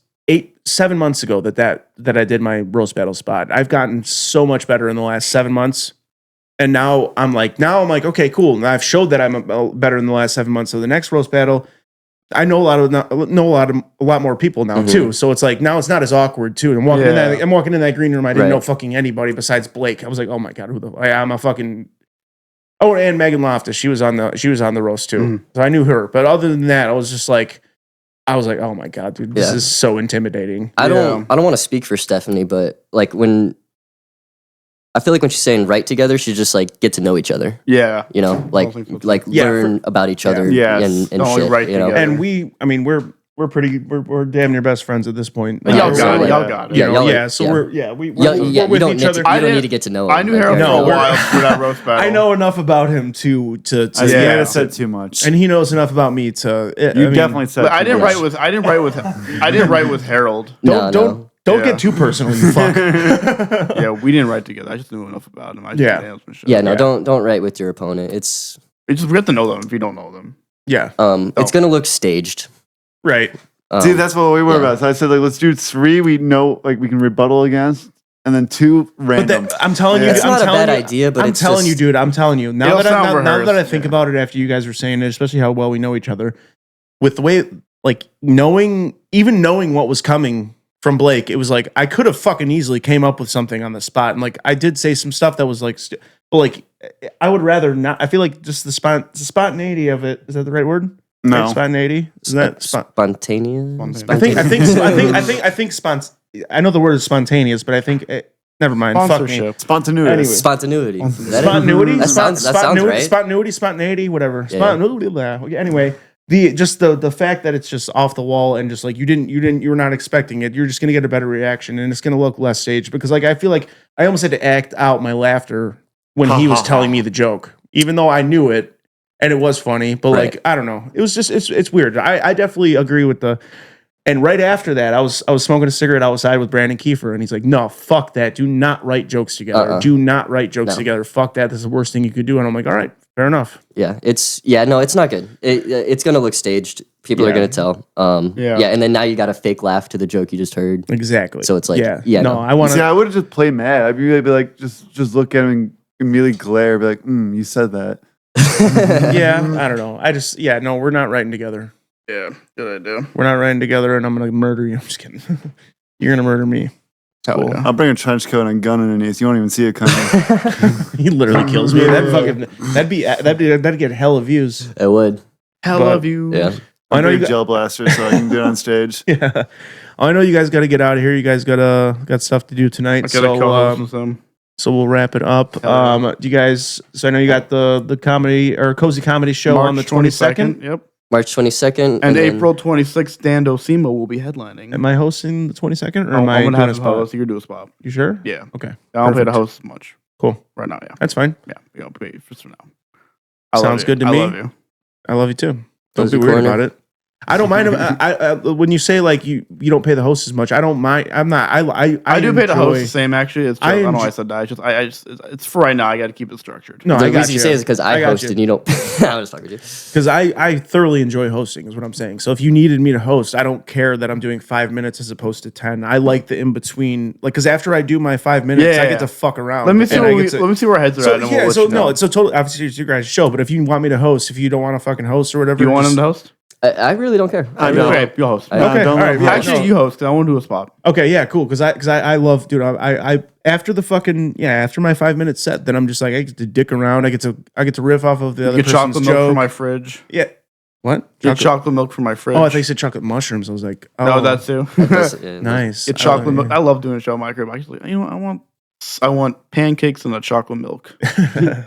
7 months ago that I did my roast battle spot. I've gotten so much better in the last 7 months. And now I'm like, okay, cool. Now I've showed that I'm better in the last 7 months. So the next roast battle, I know a lot more people now too. So it's like now it's not as awkward too. I'm walking in that green room. I didn't know fucking anybody besides Blake. I was like, oh my god, I'm a fucking. Oh, and Megan Loftus, she was on the roast too. So I knew her. But other than that, I was like, oh my god, dude, this is so intimidating.
I don't want to speak for Stephanie, but like I feel like when she's saying write together, she just like get to know each other.
Yeah.
Learn about each other and shit.
Write together.
And we're damn near best friends at this point.
Y'all got it.
We're with each other.
You don't need to get to know him.
I knew Harold for a while through that roast battle.
I know enough about him to
I said too much,
and he knows enough about me to.
Definitely said.
I didn't write with Harold.
Don't get too personal, you fuck.
Yeah, we didn't write together. I just knew enough about him.
Don't write with your opponent. It's
just we have to know them if you don't know them.
Yeah.
It's gonna look staged.
Right.
Dude, that's what we were about. So I said, let's do 3 we know, we can rebuttal against, and then 2 random.
But I'm telling you,
it's not a bad idea, but
I'm telling you, dude. I'm telling you. Now that I think about it, after you guys were saying it, especially how well we know each other, with the way, knowing what was coming from Blake, it was like I could have fucking easily came up with something on the spot, and I did say some stuff that was but I would rather not. I feel like just the spontaneity of it. Is that the right word?
No.
Like spontaneity? Isn't that
spontaneous?
I know the word is spontaneous, but I think never mind.
Sponsorship.
Spontaneity.
Anyway.
Spontaneity.
Spontaneity.
That sounds right.
Spontaneity. Whatever.
Yeah.
Anyway, the fact that it's just off the wall and just you're not expecting it. You're just gonna get a better reaction and it's gonna look less staged because I feel like I almost had to act out my laughter when he was telling me the joke, even though I knew it. and it was funny, but
Right.
like I don't know, it was just it's weird. I definitely agree with the. And right after that, I was smoking a cigarette outside with Brandon Kiefer, and he's like, "No, fuck that. Do not write jokes together. Do not write jokes together. Fuck that. This is the worst thing you could do." And I'm like, "All right, fair enough."
Yeah, it's not good. It's gonna look staged. People are gonna tell. And then now you got a fake laugh to the joke you just heard.
Exactly.
So it's like,
no, I want
See,
to.
I would have just played mad. I'd be like, just look at him and immediately glare, be like, you said that.
Yeah, I don't know. No, we're not writing together.
Yeah, good idea.
We're not writing together, and I'm gonna murder you. I'm just kidding. You're gonna murder me.
Cool.
Yeah.
I'll bring a trench coat and a gun underneath. You won't even see it coming.
He literally kills me. That'd get hella views.
It would.
Hell of you.
Yeah.
I know you
big gel blaster, so I can do it on stage.
Yeah. I know you guys got to get out of here. You guys got stuff to do tonight.
I gotta co-host with them.
So we'll wrap it up. Do you guys? So I know you got the comedy or cozy comedy show on the 22nd.
Yep.
March 22nd.
And April 26th, Dan Dosima will be headlining.
Am I hosting the 22nd, or
I'm
am I
gonna
doing a
have to
spot?
host. You can do a spot.
You sure?
Yeah.
Okay.
I don't pay to
Perfect.
host much
Cool.
right now. Yeah.
That's fine.
Yeah. You don't pay for now.
Sounds good to
I
me.
love you.
I love you too. Don't
Cozy
be weird
corner.
about it. I don't mind. When you say like you don't pay the host as much, I don't mind. I'm not.
I do pay to host the
enjoy-
same. Actually, it's just, I don't know why I said that. It's for right now. I got to keep it structured.
No,
The
I got
reason you say is because I
got
hosted
you.
and you don't. I was talking to you.
Because I thoroughly enjoy hosting, is what I'm saying. So if you needed me to host, I don't care that I'm doing 5 minutes as opposed to 10. I like the in between, like because after I do my 5 minutes, I
Yeah.
get to fuck around.
Let me see.
and I get to-
Let me see where our heads are
So
at. And
yeah,
we'll let
so
you know.
no, it's so totally obviously it's your guys' show. But if you want me to host, if you don't want to fucking host or whatever,
Do you want him
just-
to host?
I really don't care.
I know.
Okay, you host.
I-
Okay, all right.
don't
Yeah,
Actually,
no.
you host. 'Cause I want to do a spot.
Okay, yeah, cool. Because I love, dude. I after the fucking after my 5 minute set, then I'm just like I get to dick around. I get to riff off of the other
Get
person's
chocolate milk
joke.
from my fridge.
Yeah. What?
Get chocolate milk from my fridge.
Oh, I thought you said chocolate mushrooms. I was like, oh,
No, that too.
nice.
Get chocolate milk. I love doing a show in my crib. Actually, I want pancakes and a chocolate milk.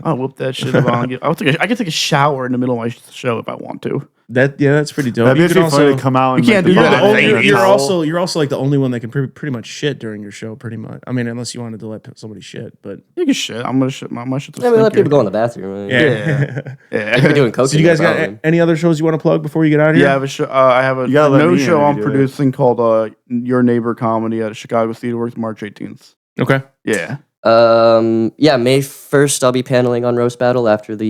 I'll whoop that shit up. I can take a shower in the middle of my show if I want to.
That's pretty dope.
That'd be
You can
actually funny to come out and
You can't
like,
do
the
that.
bottom
Oh,
and a towel.
you're also like the only one that can pretty much shit during your show, pretty much. I mean, unless you wanted to let somebody shit, but
You can shit. I'm gonna shit. My shit's
I mean, let people go in the bathroom.
yeah.
I could be doing coke.
So you guys got any other shows you want to plug before you get out of here?
Yeah, I have a show. I have a
You gotta let
no
me
show I'm
do it.
producing called Your Neighbor Comedy at Chicago Theater Works March 18th.
Okay.
Yeah.
May 1st I'll be paneling on Roast Battle after the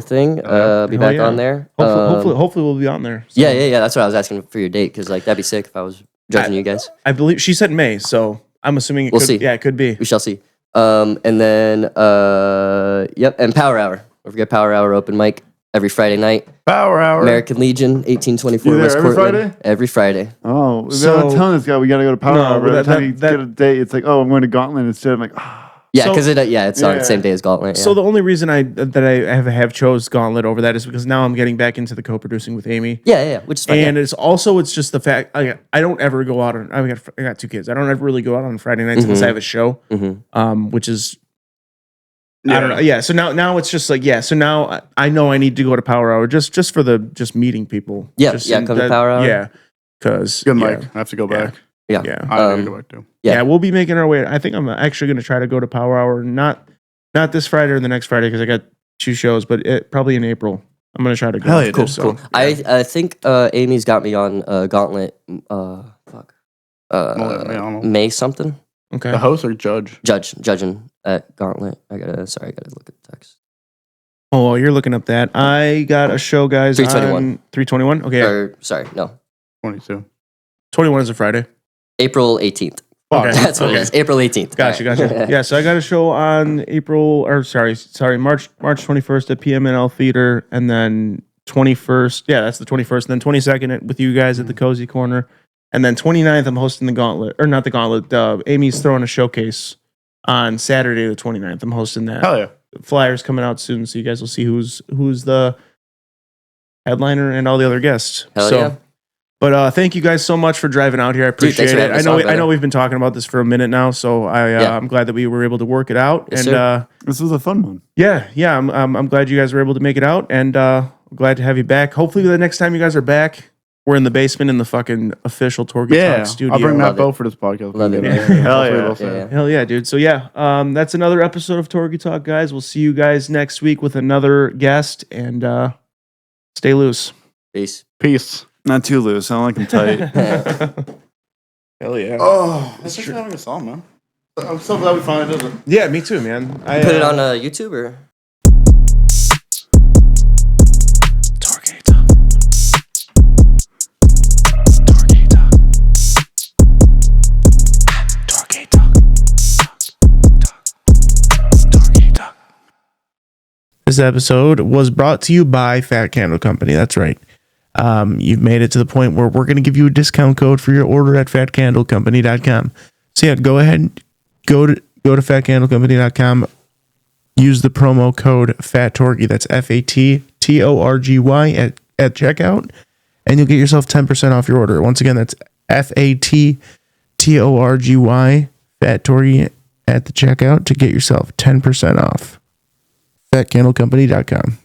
thing. I'll be
Hell
back
yeah.
on there.
Hopefully we'll be on there. So.
Yeah. That's what I was asking for your date because like that'd be sick if I was judging you guys.
I believe she said May, so I'm assuming
We'll see.
Yeah, it could be.
We shall see. And then and Power Hour. Don't forget Power Hour open mic every Friday night.
Power Hour.
American Legion, 1824
You there
West
every
Portland.
Friday?
Every Friday.
Oh, we've
So-
been telling this guy we got to go to Power
No,
Hour.
but
Every
that-
time you
that-
get a date, it's like, oh, I'm going to Gauntlet instead. I'm like,
Yeah,
So-
because it's on
Yeah.
the same day as Gauntlet. Yeah.
So the only reason I have chose Gauntlet over that is because now I'm getting back into the co-producing with Amy.
yeah, which is fine.
And it's just the fact I don't ever go out on I got 2 kids. I don't ever really go out on Friday nights unless I have a show. Which is I don't know. Yeah. So now it's just like so now I know I need to go to Power Hour just for the meeting people.
Yeah,
Just
yeah, come to Power Hour.
Yeah. Because
Good mic. I have to go back.
yeah.
Yeah.
I need to go back too.
Yeah, we'll be making our way. I think I'm actually going to try to go to Power Hour, not this Friday or the next Friday because I got 2 shows, but probably in April. I'm going to try to go.
Hell yeah,
Cool,
dude.
cool. I think Amy's got me on Gauntlet.
I don't know.
May something.
Okay.
The host or judge?
Judging at Gauntlet. I gotta look at the text.
Oh, while you're looking up that, I got a show, guys.
321.
321. Okay. Yeah.
Or sorry, no,
22.
21 is a Friday.
April 18th.
Okay.
That's what it is. April 18th.
Gotcha.
All right.
Yeah, so I got a show on March 21st at PMNL Theater, and then 21st. Yeah, that's the 21st. And then 22nd with you guys at the Cozy Corner, and then 29th I'm hosting the Gauntlet, or not the Gauntlet. Amy's throwing a showcase on Saturday the 29th. I'm hosting that.
Hell yeah.
Flyers coming out soon, so you guys will see who's the headliner and all the other guests.
Hell
so.
yeah.
But thank you guys so much for driving out here. I
Dude, thanks
appreciate
for
it.
having
I
us
know
on,
I
brother.
know we've been talking about this for a minute now, so I'm glad that we were able to work it out.
Yes,
and
this was a fun one.
yeah, I'm glad you guys were able to make it out, and glad to have you back. Hopefully, the next time you guys are back, We're in the basement in the fucking official TorgyTalk
Yeah,
studio.
I'll bring
Love
Matt Bow for this podcast.
Love it,
Yeah.
man.
Hell yeah.
Yeah.
Hell yeah, dude. So yeah, that's another episode of TorgyTalk, guys. We'll see you guys next week with another guest, and stay loose.
Peace.
Peace.
Not too loose. I don't like them tight.
Hell yeah.
Oh, that's just having a song, man. I'm so glad we finally did it.
Yeah, me too, man. I
Put it on YouTube or?
TorgyTalk. TorgyTalk. TorgyTalk. This episode was brought to you by Fat Candle Company. That's right. You've made it to the point where we're going to give you a discount code for your order at fatcandlecompany.com. So yeah, go ahead, go to fatcandlecompany.com. Use the promo code FATTORGY. That's FATTORGY at checkout, and you'll get yourself 10% off your order. Once again, that's FATTORGY FATTORGY at the checkout to get yourself 10% off. fatcandlecompany.com.